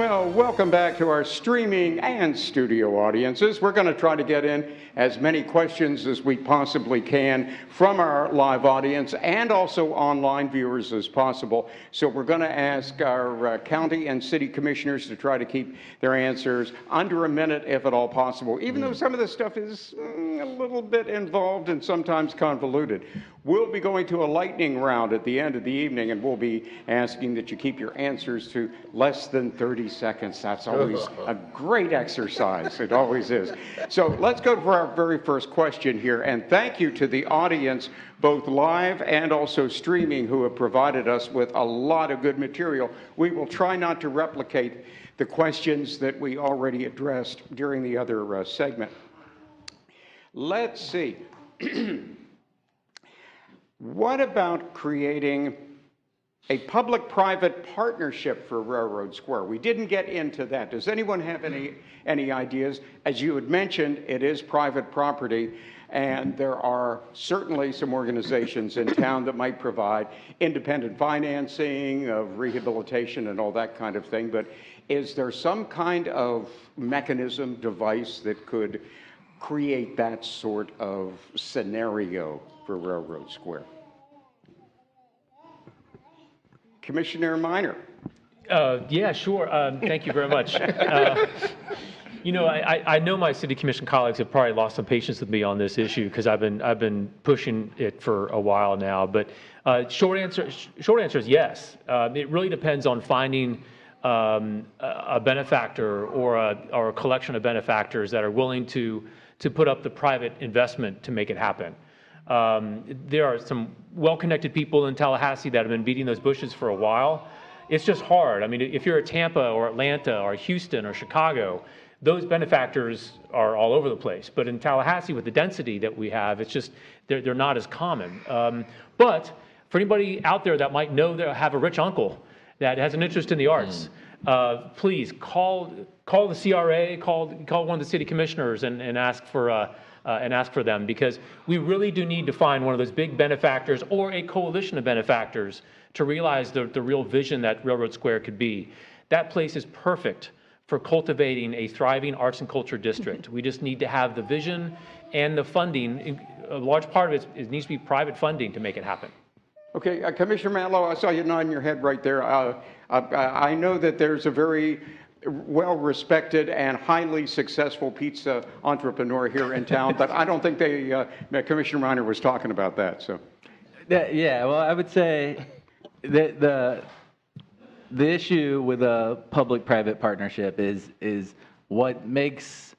Well, welcome back to our streaming and studio audiences. We're going to try to get in as many questions as we possibly can from our live audience and also online viewers as possible. So we're going to ask our county and city commissioners to try to keep their answers under a minute if at all possible, even though some of this stuff is a little bit involved and sometimes convoluted. We'll be going to a lightning round at the end of the evening, and we'll be asking that you keep your answers to less than 30 seconds. That's always a great exercise. It always is. So let's go for our very first question here. And thank you to the audience, both live and also streaming, who have provided us with a lot of good material. We will try not to replicate the questions that we already addressed during the other segment. Let's see. What about creating a public-private partnership for Railroad Square? We didn't get into that. Does anyone have any ideas? As you had mentioned, it is private property, and there are certainly some organizations in town that might provide independent financing of rehabilitation and all that kind of thing. But is there some kind of mechanism, device that could create that sort of scenario for Railroad Square? Commissioner Minor. Yeah, sure. Thank you very much. You know, I know my city commission colleagues have probably lost some patience with me on this issue because I've been pushing it for a while now. But short answer is yes. It really depends on finding a benefactor or a collection of benefactors that are willing to put up the private investment to make it happen. There are some well-connected people in Tallahassee that have been beating those bushes for a while. It's just hard. I mean, if you're at Tampa or Atlanta or Houston or Chicago, those benefactors are all over the place. But in Tallahassee, with the density that we have, it's just, they're not as common. But for anybody out there that might know that have a rich uncle that has an interest in the arts, please call the CRA, call one of the city commissioners and ask for them, because we really do need to find one of those big benefactors or a coalition of benefactors to realize the real vision that Railroad Square could be. That place is perfect for cultivating a thriving arts and culture district. We just need to have the vision and the funding. A large part of it needs to be private funding to make it happen. Okay, Commissioner Matlow, I saw you nodding your head right there. I know that there's a very well-respected and highly successful pizza entrepreneur here in town, but I don't think Commissioner Minor was talking about that. So, yeah. Well, I would say that the issue with a public-private partnership is what makes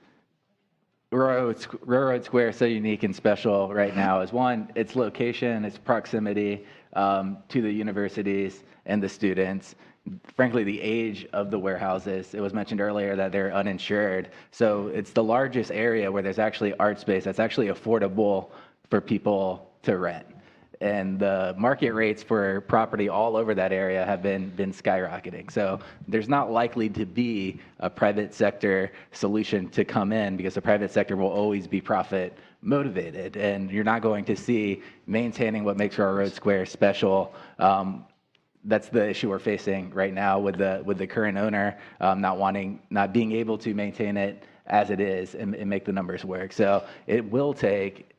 Railroad Square so unique and special right now is, one, its location, its proximity to the universities and the students. Frankly, the age of the warehouses. It was mentioned earlier that they're uninsured. So it's the largest area where there's actually art space that's actually affordable for people to rent. And the market rates for property all over that area have been skyrocketing. So there's not likely to be a private sector solution to come in, because the private sector will always be profit motivated. And you're not going to see maintaining what makes Railroad Square special. That's the issue we're facing right now with the current owner not being able to maintain it as it is and make the numbers work. So it will take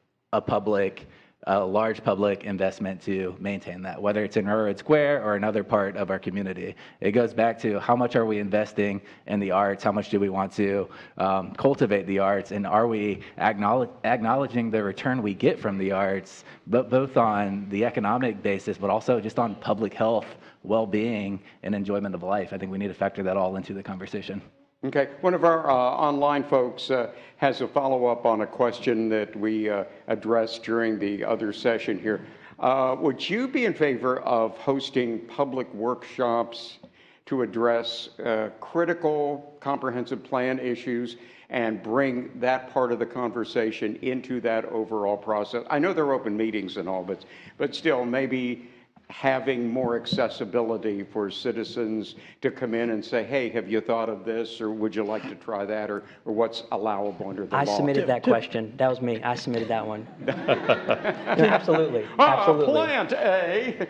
a large public investment to maintain that, whether it's in Railroad Square or another part of our community. It goes back to how much are we investing in the arts, how much do we want to cultivate the arts, and are we acknowledging the return we get from the arts, but both on the economic basis, but also just on public health, well-being, and enjoyment of life. I think we need to factor that all into the conversation. Okay, one of our online folks has a follow-up on a question that we addressed during the other session here. Would you be in favor of hosting public workshops to address critical comprehensive plan issues and bring that part of the conversation into that overall process? I know they're open meetings and all, but still, maybe having more accessibility for citizens to come in and say, hey, have you thought of this, or would you like to try that, or what's allowable under the law? I submitted that question. That was me. I submitted that one. No, absolutely. Absolutely. Plant A.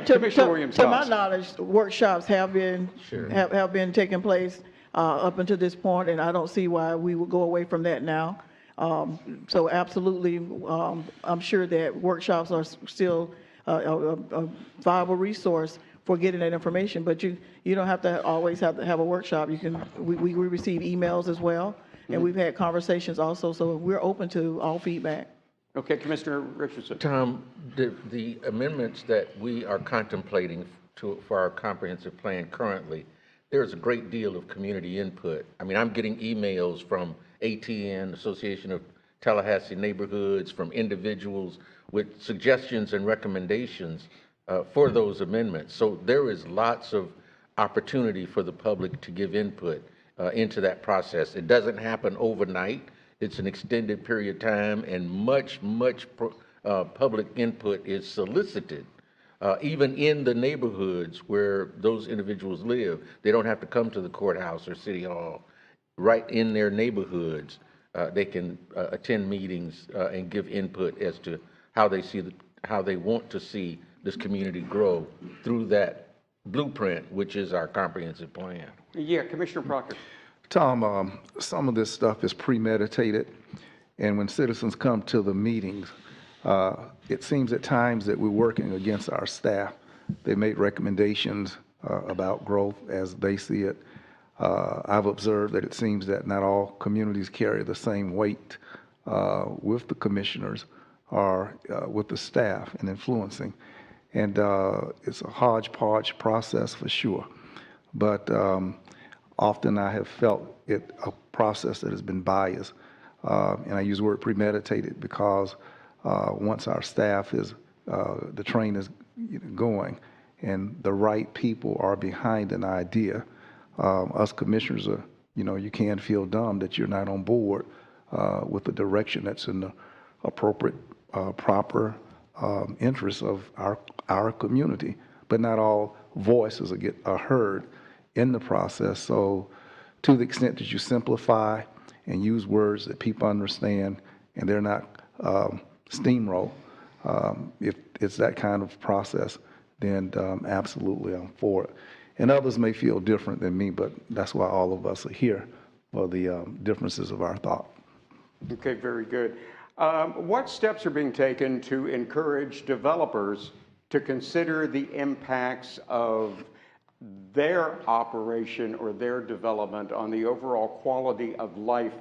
Commissioner Williams. To my knowledge, workshops have been have been taking place up until this point, and I don't see why we would go away from that now. So absolutely, I'm sure that workshops are still a viable resource for getting that information, but you don't have to always have a workshop. You can, we receive emails as well, and we've had conversations also, so we're open to all feedback. Okay, Commissioner Richardson. Tom, the amendments that we are contemplating for our comprehensive plan currently, there's a great deal of community input. I mean, I'm getting emails from ATN, Association of Tallahassee Neighborhoods, from individuals with suggestions and recommendations for those amendments. So there is lots of opportunity for the public to give input into that process. It doesn't happen overnight. It's an extended period of time, and much public input is solicited. Even in the neighborhoods where those individuals live, they don't have to come to the courthouse or city hall. Right in their neighborhoods, they can attend meetings and give input as to how they see how they want to see this community grow through that blueprint, which is our comprehensive plan. Yeah, Commissioner Proctor. Tom, some of this stuff is premeditated, and when citizens come to the meetings, it seems at times that we're working against our staff. They make recommendations about growth as they see it. I've observed that it seems that not all communities carry the same weight with the commissioners or with the staff in influencing. And it's a hodgepodge process for sure. But often I have felt it a process that has been biased. And I use the word premeditated because once our staff is, the train is going and the right people are behind an idea, us commissioners are, you can feel dumb that you're not on board with the direction that's in the appropriate, proper interests of our community. But not all voices are heard in the process. So to the extent that you simplify and use words that people understand and they're not steamroll, if it's that kind of process, then absolutely I'm for it. And others may feel different than me, but that's why all of us are here, for the differences of our thought. Okay, very good. What steps are being taken to encourage developers to consider the impacts of their operation or their development on the overall quality of life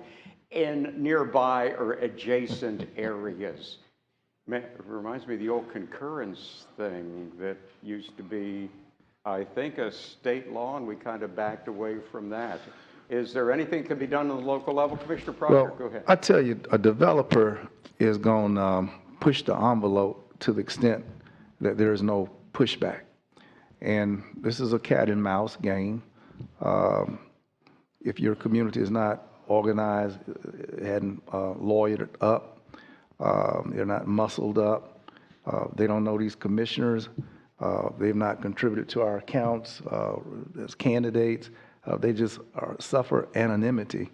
in nearby or adjacent areas? It reminds me of the old concurrence thing that used to be, I think, a state law, and we kind of backed away from that. Is there anything that can be done on the local level? Commissioner Proctor, Well, go ahead. I tell you, a developer is going to push the envelope to the extent that there is no pushback. And this is a cat and mouse game. If your community is not organized, hadn't lawyered up, they're not muscled up, they don't know these commissioners, they've not contributed to our accounts as candidates, they just suffer anonymity,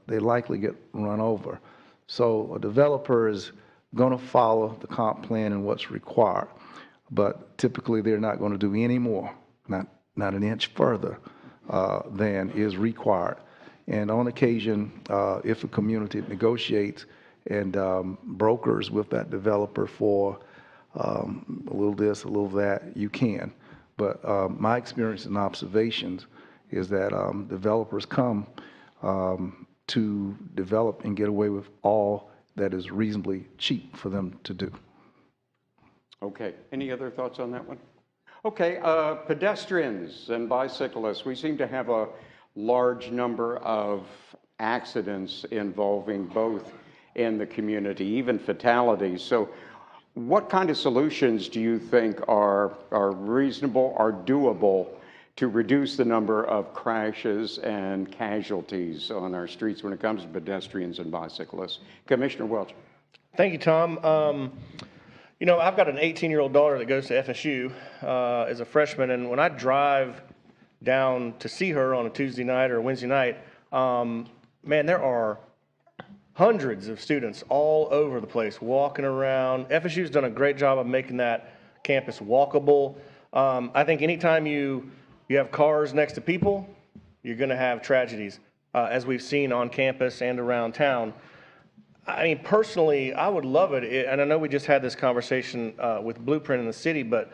they likely get run over. So a developer is going to follow the comp plan and what's required, but typically they're not going to do any more, not an inch further than is required. And on occasion, if a community negotiates and brokers with that developer for a little this, a little that, you can. But my experience and observations is that developers come to develop and get away with all that is reasonably cheap for them to do. Okay, any other thoughts on that one? Okay, pedestrians and bicyclists, we seem to have a large number of accidents involving both in the community, even fatalities. So what kind of solutions do you think are reasonable, are doable to reduce the number of crashes and casualties on our streets when it comes to pedestrians and bicyclists? Commissioner Welch. Thank you, Tom. You know, I've got an 18-year-old daughter that goes to FSU as a freshman, and when I drive down to see her on a Tuesday night or a Wednesday night, man, there are hundreds of students all over the place walking around. FSU's done a great job of making that campus walkable. I think anytime you have cars next to people, you're going to have tragedies, as we've seen on campus and around town. I mean, personally, I would love it, and I know we just had this conversation with Blueprint in the city, but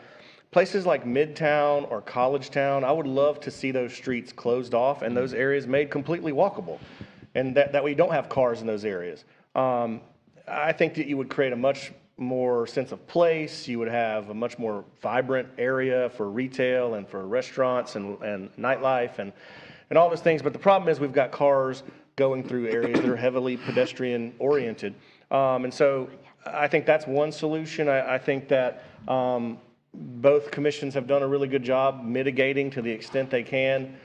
places like Midtown or College Town, I would love to see those streets closed off and those areas made completely walkable, and that we don't have cars in those areas. I think that you would create a much more sense of place. You would have a much more vibrant area for retail and for restaurants and nightlife and all those things. But the problem is we've got cars going through areas that are heavily pedestrian oriented. And so I think that's one solution. I think that both commissions have done a really good job mitigating to the extent they can,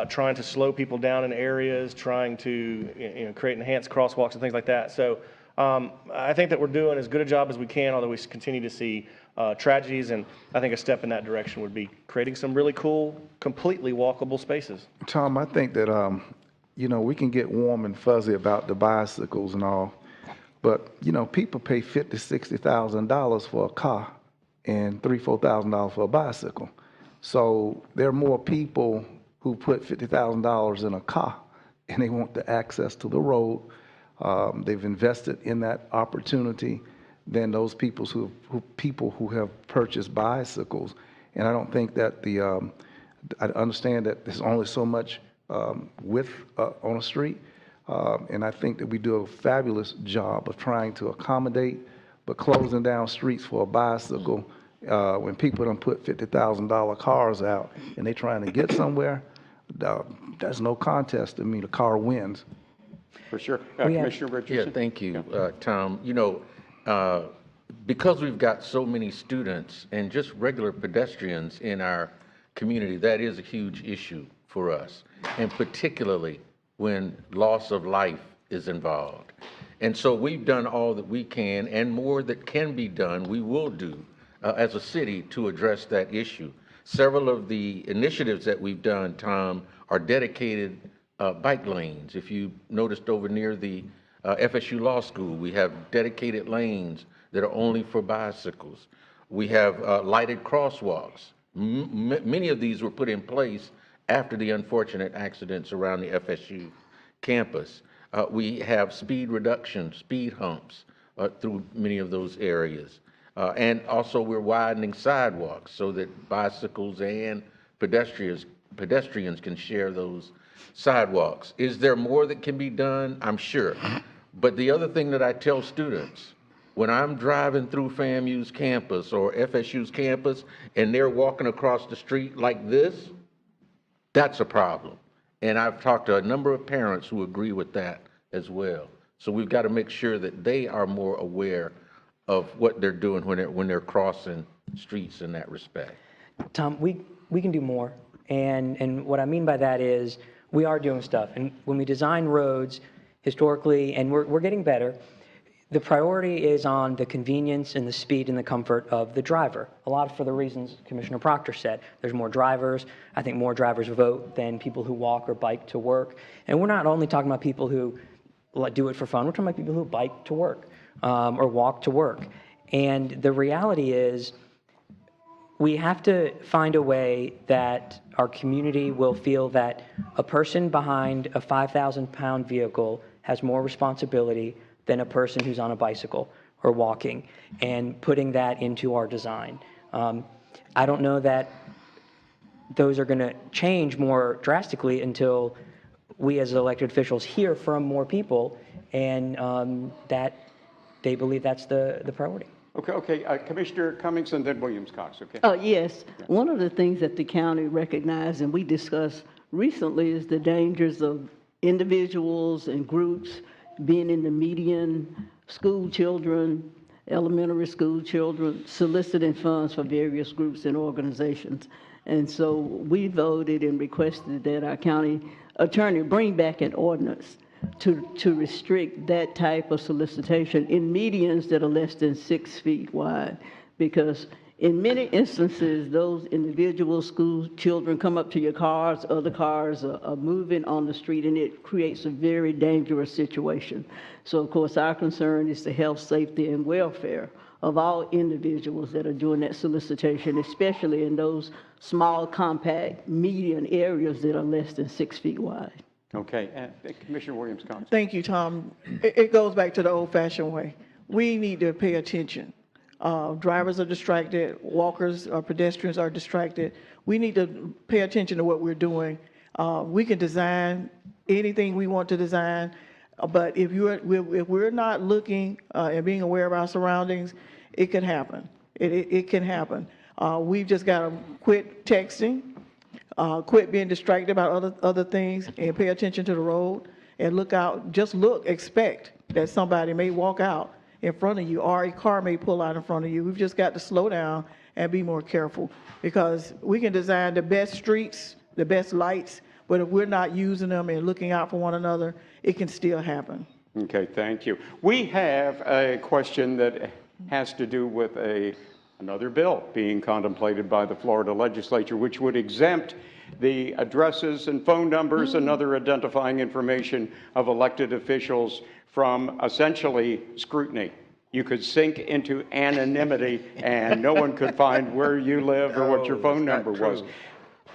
trying to slow people down in areas, trying to create enhanced crosswalks and things like that. So I think that we're doing as good a job as we can, although we continue to see tragedies, and I think a step in that direction would be creating some really cool, completely walkable spaces. Tom, I think that, we can get warm and fuzzy about the bicycles and all, but, people pay $50,000, $60,000 for a car and $3,000, $4,000 for a bicycle. So there are more people who put $50,000 in a car and they want the access to the road. They've invested in that opportunity than those people who have purchased bicycles. And I don't think that I understand that there's only so much width on a street. And I think that we do a fabulous job of trying to accommodate, but closing down streets for a bicycle, when people don't put $50,000 cars out and they're trying to get somewhere, there's no contest to me. The car wins. For sure. Commissioner Richardson? Yeah, thank you, Tom. Because we've got so many students and just regular pedestrians in our community, that is a huge issue for us, and particularly when loss of life is involved. And so we've done all that we can, and more that can be done, we will do as a city to address that issue. Several of the initiatives that we've done, Tom, are dedicated bike lanes. If you noticed over near the FSU Law School, we have dedicated lanes that are only for bicycles. We have lighted crosswalks. Many of these were put in place after the unfortunate accidents around the FSU campus. We have speed reduction, speed humps through many of those areas. And also we're widening sidewalks so that bicycles and pedestrians can share those sidewalks. Is there more that can be done? I'm sure. But the other thing that I tell students, when I'm driving through FAMU's campus or FSU's campus and they're walking across the street like this, that's a problem. And I've talked to a number of parents who agree with that as well. So we've got to make sure that they are more aware of what they're doing when they're crossing streets in that respect. Tom, we can do more. And what I mean by that is we are doing stuff. And when we design roads historically, and we're getting better, the priority is on the convenience and the speed and the comfort of the driver. A lot for the reasons Commissioner Proctor said. There's more drivers. I think more drivers vote than people who walk or bike to work. And we're not only talking about people who do it for fun. We're talking about people who bike to work or walk to work. And the reality is we have to find a way that our community will feel that a person behind a 5,000-pound vehicle has more responsibility than a person who's on a bicycle or walking, and putting that into our design. I don't know that those are going to change more drastically until we as elected officials hear from more people and that they believe that's the priority. Okay. Commissioner Cummings and then Williams-Cox, okay? Yes. One of the things that the county recognized and we discussed recently is the dangers of individuals and groups being in the median, school children, elementary school children, soliciting funds for various groups and organizations. And so we voted and requested that our county attorney bring back an ordinance to restrict that type of solicitation in medians that are less than 6 feet wide, because in many instances, those individual school children come up to your cars, other cars are moving on the street, and it creates a very dangerous situation. So, of course, our concern is the health, safety, and welfare of all individuals that are doing that solicitation, especially in those small, compact, median areas that are less than 6 feet wide. Okay, Commissioner Williams, comments? Thank you, Tom. It goes back to the old-fashioned way. We need to pay attention. Drivers are distracted, walkers or pedestrians are distracted. We need to pay attention to what we're doing. We can design anything we want to design, but if we're not looking and being aware of our surroundings, it can happen. It can happen. We've just got to quit texting, quit being distracted about other things, and pay attention to the road and look out. Just look, expect that somebody may walk out in front of you, or a car may pull out in front of you. We've just got to slow down and be more careful, because we can design the best streets, the best lights, but if we're not using them and looking out for one another, it can still happen. Okay, thank you. We have a question that has to do with another bill being contemplated by the Florida legislature, which would exempt the addresses and phone numbers and other identifying information of elected officials from essentially scrutiny. You could sink into anonymity and no one could find where you live or what your phone number was.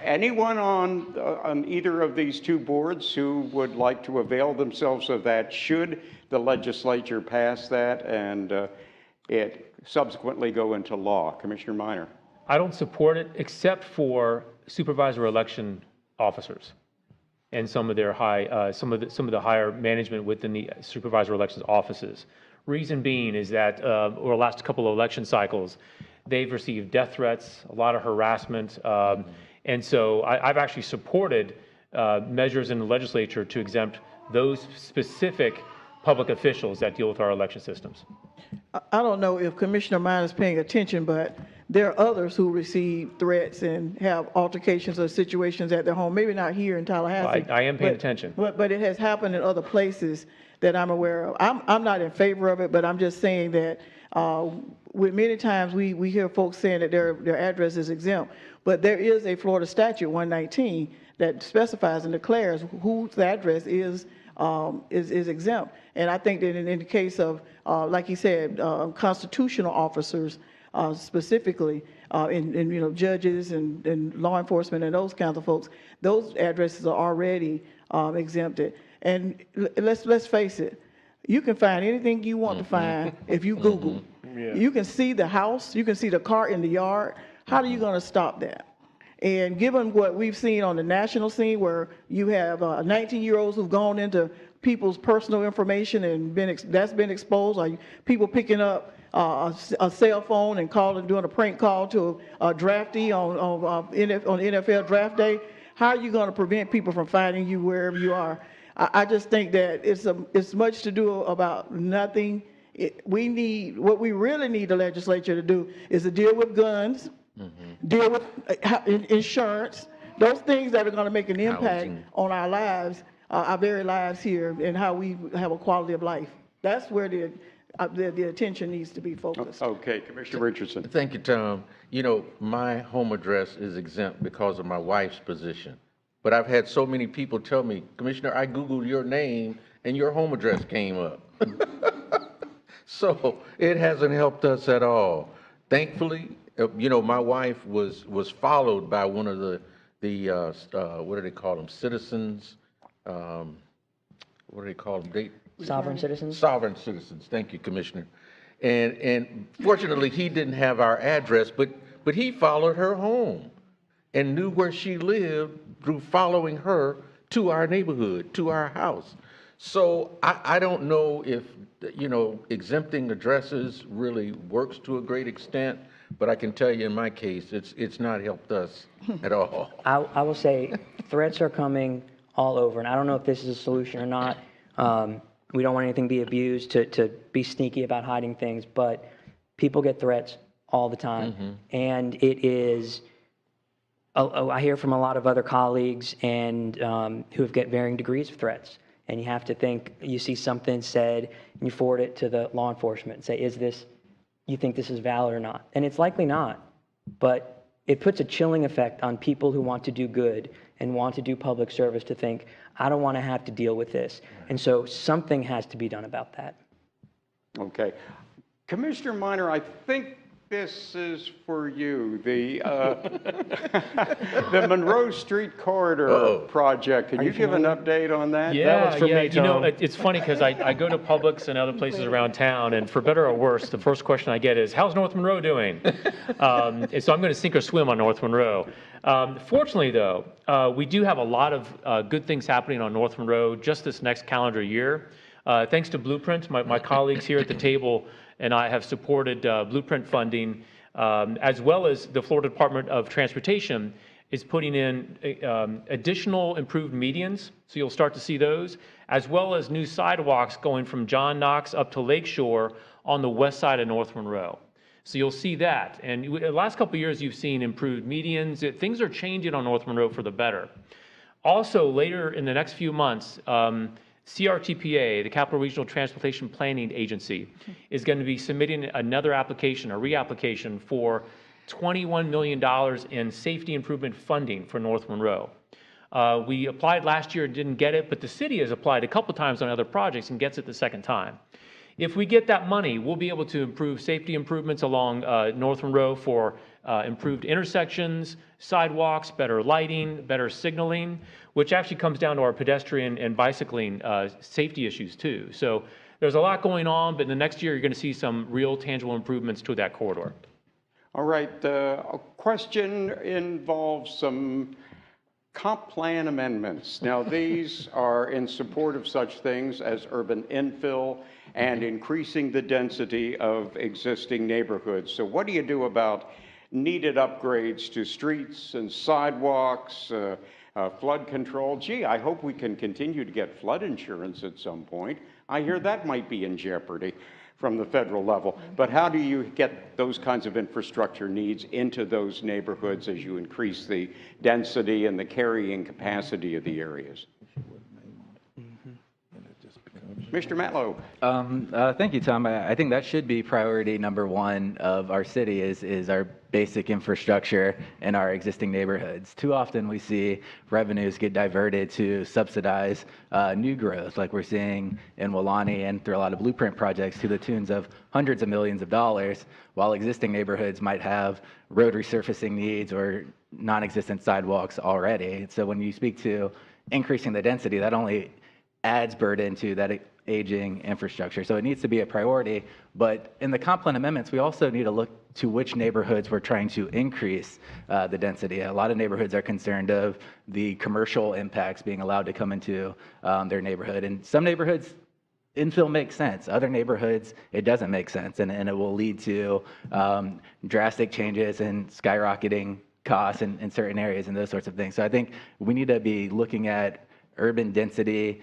Anyone on either of these two boards who would like to avail themselves of that should the legislature pass that and it subsequently go into law? Commissioner Minor. I don't support it except for supervisor election officers and some of their some of the higher management within the supervisor elections offices. Reason being is that over the last couple of election cycles, they've received death threats, a lot of harassment, and so I've actually supported measures in the legislature to exempt those specific public officials that deal with our election systems. I don't know if Commissioner Minor is paying attention, but there are others who receive threats and have altercations or situations at their home, maybe not here in Tallahassee. I am paying attention. But it has happened in other places that I'm aware of. I'm not in favor of it, but I'm just saying that many times we hear folks saying that their address is exempt, but there is a Florida statute 119 that specifies and declares whose address is exempt. And I think that in the case of, like you said, constitutional officers specifically, and judges and law enforcement and those kinds of folks, those addresses are already exempted. And let's face it, you can find anything you want to find if you Google. Yeah. You can see the house, you can see the car in the yard. How are you going to stop that? And given what we've seen on the national scene, where you have 19-year-olds who've gone into people's personal information and that's been exposed, or people picking up a cell phone and doing a prank call to a draftee on NFL draft day, how are you going to prevent people from finding you wherever you are? I just think that it's much to do about nothing. What we really need the legislature to do is to deal with guns, deal with insurance, those things that are going to make an impact on our lives, our very lives here, and how we have a quality of life. That's where the attention needs to be focused. Okay, Commissioner Richardson. Thank you, Tom. My home address is exempt because of my wife's position. But I've had so many people tell me, Commissioner, I Googled your name and your home address came up. So it hasn't helped us at all. Thankfully, my wife was followed by one of the what do they call them? Citizens, what do they call them? Sovereign citizens? Sovereign citizens. Thank you, Commissioner. And fortunately, he didn't have our address, but he followed her home and knew where she lived through following her to our neighborhood, to our house. So I don't know if, exempting addresses really works to a great extent, but I can tell you in my case, it's not helped us at all. I will say threats are coming all over, and I don't know if this is a solution or not. We don't want anything to be abused to be sneaky about hiding things, but people get threats all the time. And it is, I hear from a lot of other colleagues and who have get varying degrees of threats. and you have to think, you see something said, and you forward it to the law enforcement and say, you think this is valid or not? And it's likely not, but it puts a chilling effect on people who want to do good and want to do public service to think, I don't want to have to deal with this. And so something has to be done about that. Okay. Commissioner Minor, I think this is for you. The the Monroe Street Corridor project. Can you give an update on that? Yeah, you know, it's funny because I go to Publix and other places around town, and for better or worse, the first question I get is, how's North Monroe doing? And so I'm going to sink or swim on North Monroe. Fortunately, though, we do have a lot of good things happening on North Monroe just this next calendar year. Thanks to Blueprint, my colleagues here at the table and I have supported Blueprint funding, as well as the Florida Department of Transportation is putting in additional improved medians, so you'll start to see those, as well as new sidewalks going from John Knox up to Lakeshore on the west side of North Monroe. So you'll see that. And the last couple of years, you've seen improved medians. Things are changing on North Monroe for the better. Also, later in the next few months, CRTPA, the Capital Regional Transportation Planning Agency, is going to be submitting another application, a reapplication for $21 million in safety improvement funding for North Monroe. We applied last year and didn't get it, but the city has applied a couple times on other projects and gets it the second time. If we get that money, we'll be able to improve safety improvements along North Monroe for improved intersections, sidewalks, better lighting, better signaling, which actually comes down to our pedestrian and bicycling safety issues too. So there's a lot going on, but in the next year, you're going to see some real tangible improvements to that corridor. All right, a question involves some comp plan amendments. Now, these are in support of such things as urban infill and increasing the density of existing neighborhoods. So what do you do about needed upgrades to streets and sidewalks, flood control? Gee, I hope we can continue to get flood insurance at some point. I hear that might be in jeopardy from the federal level. But how do you get those kinds of infrastructure needs into those neighborhoods as you increase the density and the carrying capacity of the areas? Mr. Matlow. Thank you, Tom. I think that should be priority number one of our city is our basic infrastructure in our existing neighborhoods. Too often we see revenues get diverted to subsidize new growth, like we're seeing in Welaunee and through a lot of Blueprint projects to the tunes of hundreds of millions of dollars, while existing neighborhoods might have road resurfacing needs or non-existent sidewalks already. So when you speak to increasing the density, that only adds burden to that aging infrastructure. So it needs to be a priority. But in the comp plan amendments, we also need to look to which neighborhoods we're trying to increase the density. A lot of neighborhoods are concerned of the commercial impacts being allowed to come into their neighborhood. And some neighborhoods, infill makes sense. Other neighborhoods, it doesn't make sense. And it will lead to drastic changes and skyrocketing costs in certain areas and those sorts of things. So I think we need to be looking at urban density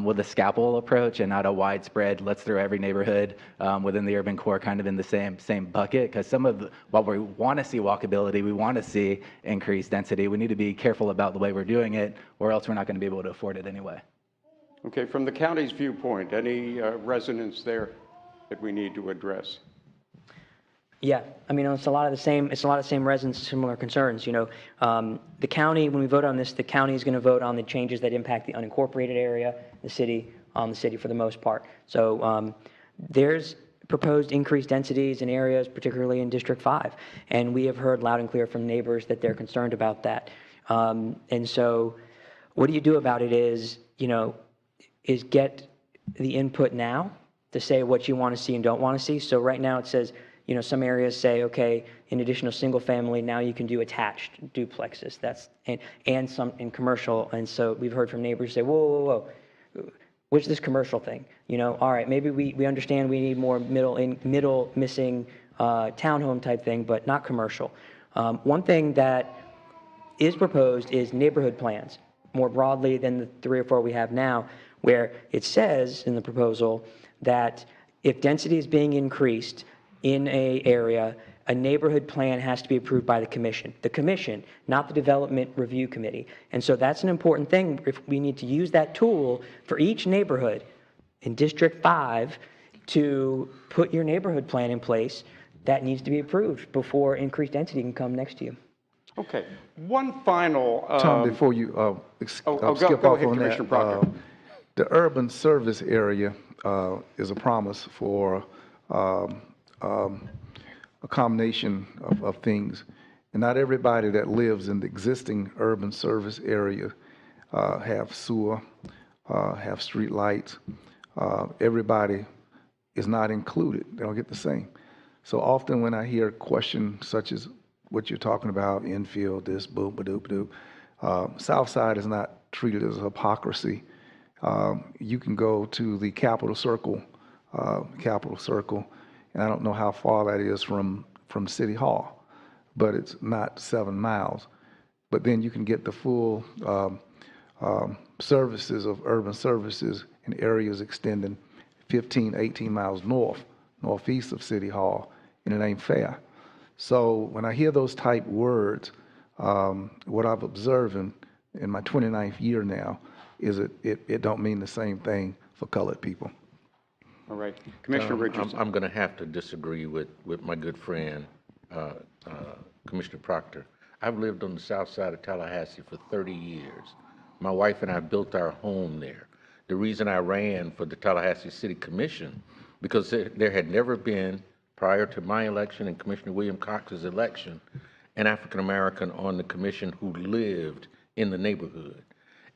with a scalpel approach and not a widespread, let's throw every neighborhood within the urban core kind of in the same bucket. Because while we want to see walkability, we want to see increased density, we need to be careful about the way we're doing it, or else we're not going to be able to afford it anyway. Okay, from the county's viewpoint, any resonance there that we need to address? Yeah, I mean, it's a lot of the same reasons, similar concerns. You know, the county, when we vote on this, the county is going to vote on the changes that impact the unincorporated area, the city for the most part. So there's proposed increased densities in areas, particularly in District 5, and we have heard loud and clear from neighbors that they're concerned about that. And so, what do you do about it? Is get the input now to say what you want to see and don't want to see. So right now it says, you know, some areas say, okay, in addition to single family, now you can do attached duplexes. And some in commercial. And so we've heard from neighbors say, whoa, what's this commercial thing? You know, all right, maybe we understand we need more middle missing townhome type thing, but not commercial. One thing that is proposed is neighborhood plans, more broadly than the 3 or 4 we have now, where it says in the proposal that if density is being increased in a area, a neighborhood plan has to be approved by the commission, not the development review committee. And so that's an important thing. If we need to use that tool for each neighborhood in District 5 to put your neighborhood plan in place, that needs to be approved before increased density can come next to you. Okay, one final. Tom, before you skip go off ahead, on Commissioner that, Proctor. the urban service area is a promise for a combination of things. And not everybody that lives in the existing urban service area have sewer, have street lights. Everybody is not included. They don't get the same. So often when I hear questions such as what you're talking about, infield, this, boom, ba-doop, doop, South Side is not treated as hypocrisy. You can go to the Capitol Circle, and I don't know how far that is from City Hall, but it's not 7 miles. But then you can get the full services of urban services in areas extending 15, 18 miles northeast of City Hall, and it ain't fair. So when I hear those type words, what I've observed in my 29th year now is it don't mean the same thing for colored people. All right, Commissioner Richardson. I'm going to have to disagree with my good friend, Commissioner Proctor. I've lived on the south side of Tallahassee for 30 years. My wife and I built our home there. The reason I ran for the Tallahassee City Commission, because there had never been, prior to my election and Commissioner William Cox's election, an African-American on the commission who lived in the neighborhood.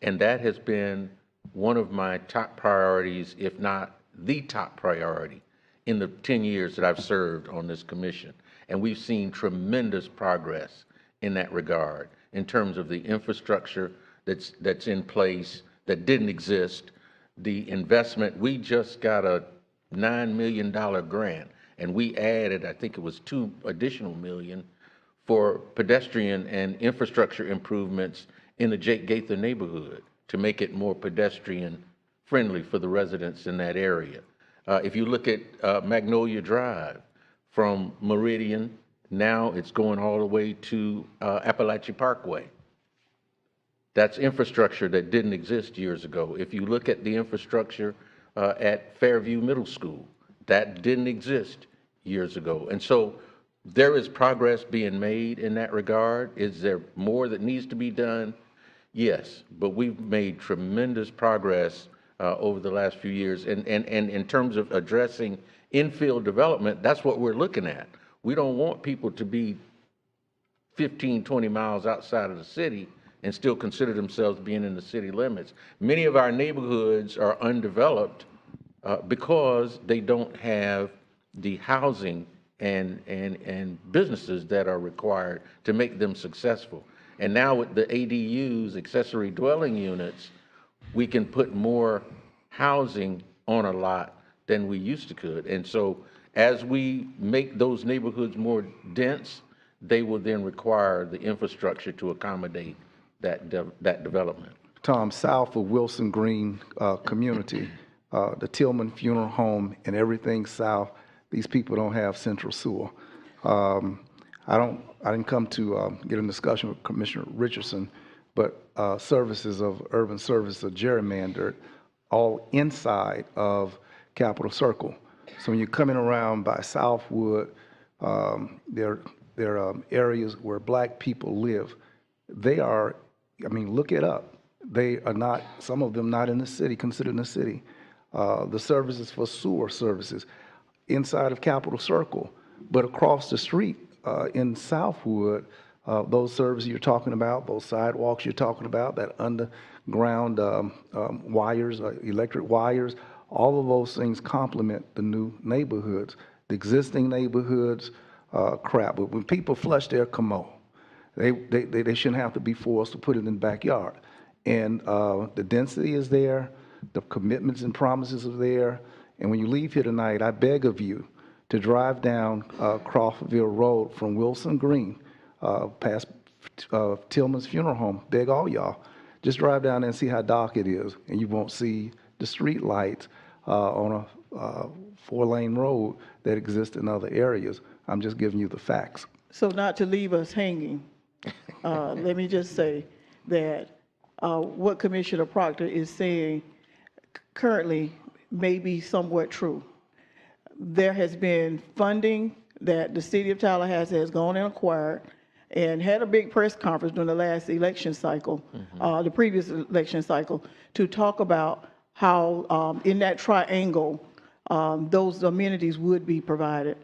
And that has been one of my top priorities, if not the top priority, in the 10 years that I've served on this commission. And we've seen tremendous progress in that regard, in terms of the infrastructure that's in place that didn't exist, the investment. We just got a $9 million grant, and we added, I think it was $2 additional million for pedestrian and infrastructure improvements in the Jake Gaither neighborhood to make it more pedestrian friendly for the residents in that area. If you look at Magnolia Drive from Meridian, now it's going all the way to Appalachia Parkway. That's infrastructure that didn't exist years ago. If you look at the infrastructure at Fairview Middle School, that didn't exist years ago. And so there is progress being made in that regard. Is there more that needs to be done? Yes, but we've made tremendous progress over the last few years. And in terms of addressing infill development, that's what we're looking at. We don't want people to be 15, 20 miles outside of the city and still consider themselves being in the city limits. Many of our neighborhoods are undeveloped because they don't have the housing and businesses that are required to make them successful. And now with the ADUs, accessory dwelling units, we can put more housing on a lot than we used to could. And so as we make those neighborhoods more dense, they will then require the infrastructure to accommodate that development. Tom, south of Wilson Green community, the Tillman Funeral Home and everything south, these people don't have central sewer. I didn't come to get in discussion with Commissioner Richardson, but services of urban service are gerrymandered all inside of Capitol Circle. So when you're coming around by Southwood, there are areas where black people live. They are, I mean, look it up. They are not, some of them not in the city, considered in the city. The services for sewer services inside of Capitol Circle, but across the street in Southwood, those services you're talking about, those sidewalks you're talking about, that underground wires, electric wires, all of those things complement the new neighborhoods. The existing neighborhoods, crap. But when people flush their commode, they shouldn't have to be forced to put it in the backyard. And the density is there, the commitments and promises are there. And when you leave here tonight, I beg of you to drive down Crawfordville Road from Wilson Green past Tillman's Funeral Home. Beg all y'all, just drive down there and see how dark it is, and you won't see the street lights on a 4-lane road that exists in other areas. I'm just giving you the facts. So not to leave us hanging, let me just say that what Commissioner Proctor is saying currently may be somewhat true. There has been funding that the city of Tallahassee has gone and acquired and had a big press conference during the last election cycle, the previous election cycle, to talk about how in that triangle, those amenities would be provided.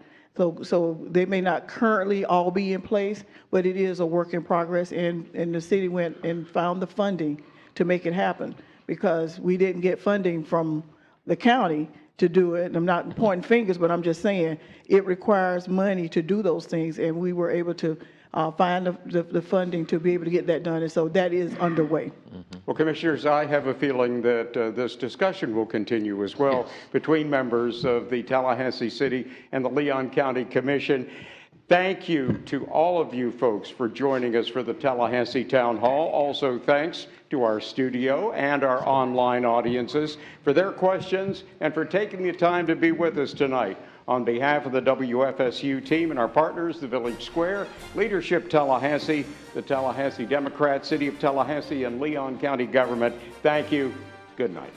So they may not currently all be in place, but it is a work in progress, and the city went and found the funding to make it happen, because we didn't get funding from the county to do it. I'm not pointing fingers, but I'm just saying it requires money to do those things, and we were able to find the funding to be able to get that done, and so that is underway. Well, Commissioners, I have a feeling that this discussion will continue as well between members of the Tallahassee City and the Leon County Commission. Thank you to all of you folks for joining us for the Tallahassee Town Hall. Also, thanks to our studio and our online audiences for their questions and for taking the time to be with us tonight. On behalf of the WFSU team and our partners, the Village Square, Leadership Tallahassee, the Tallahassee Democrats, City of Tallahassee, and Leon County government, thank you. Good night.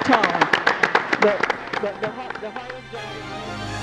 Tom, the highest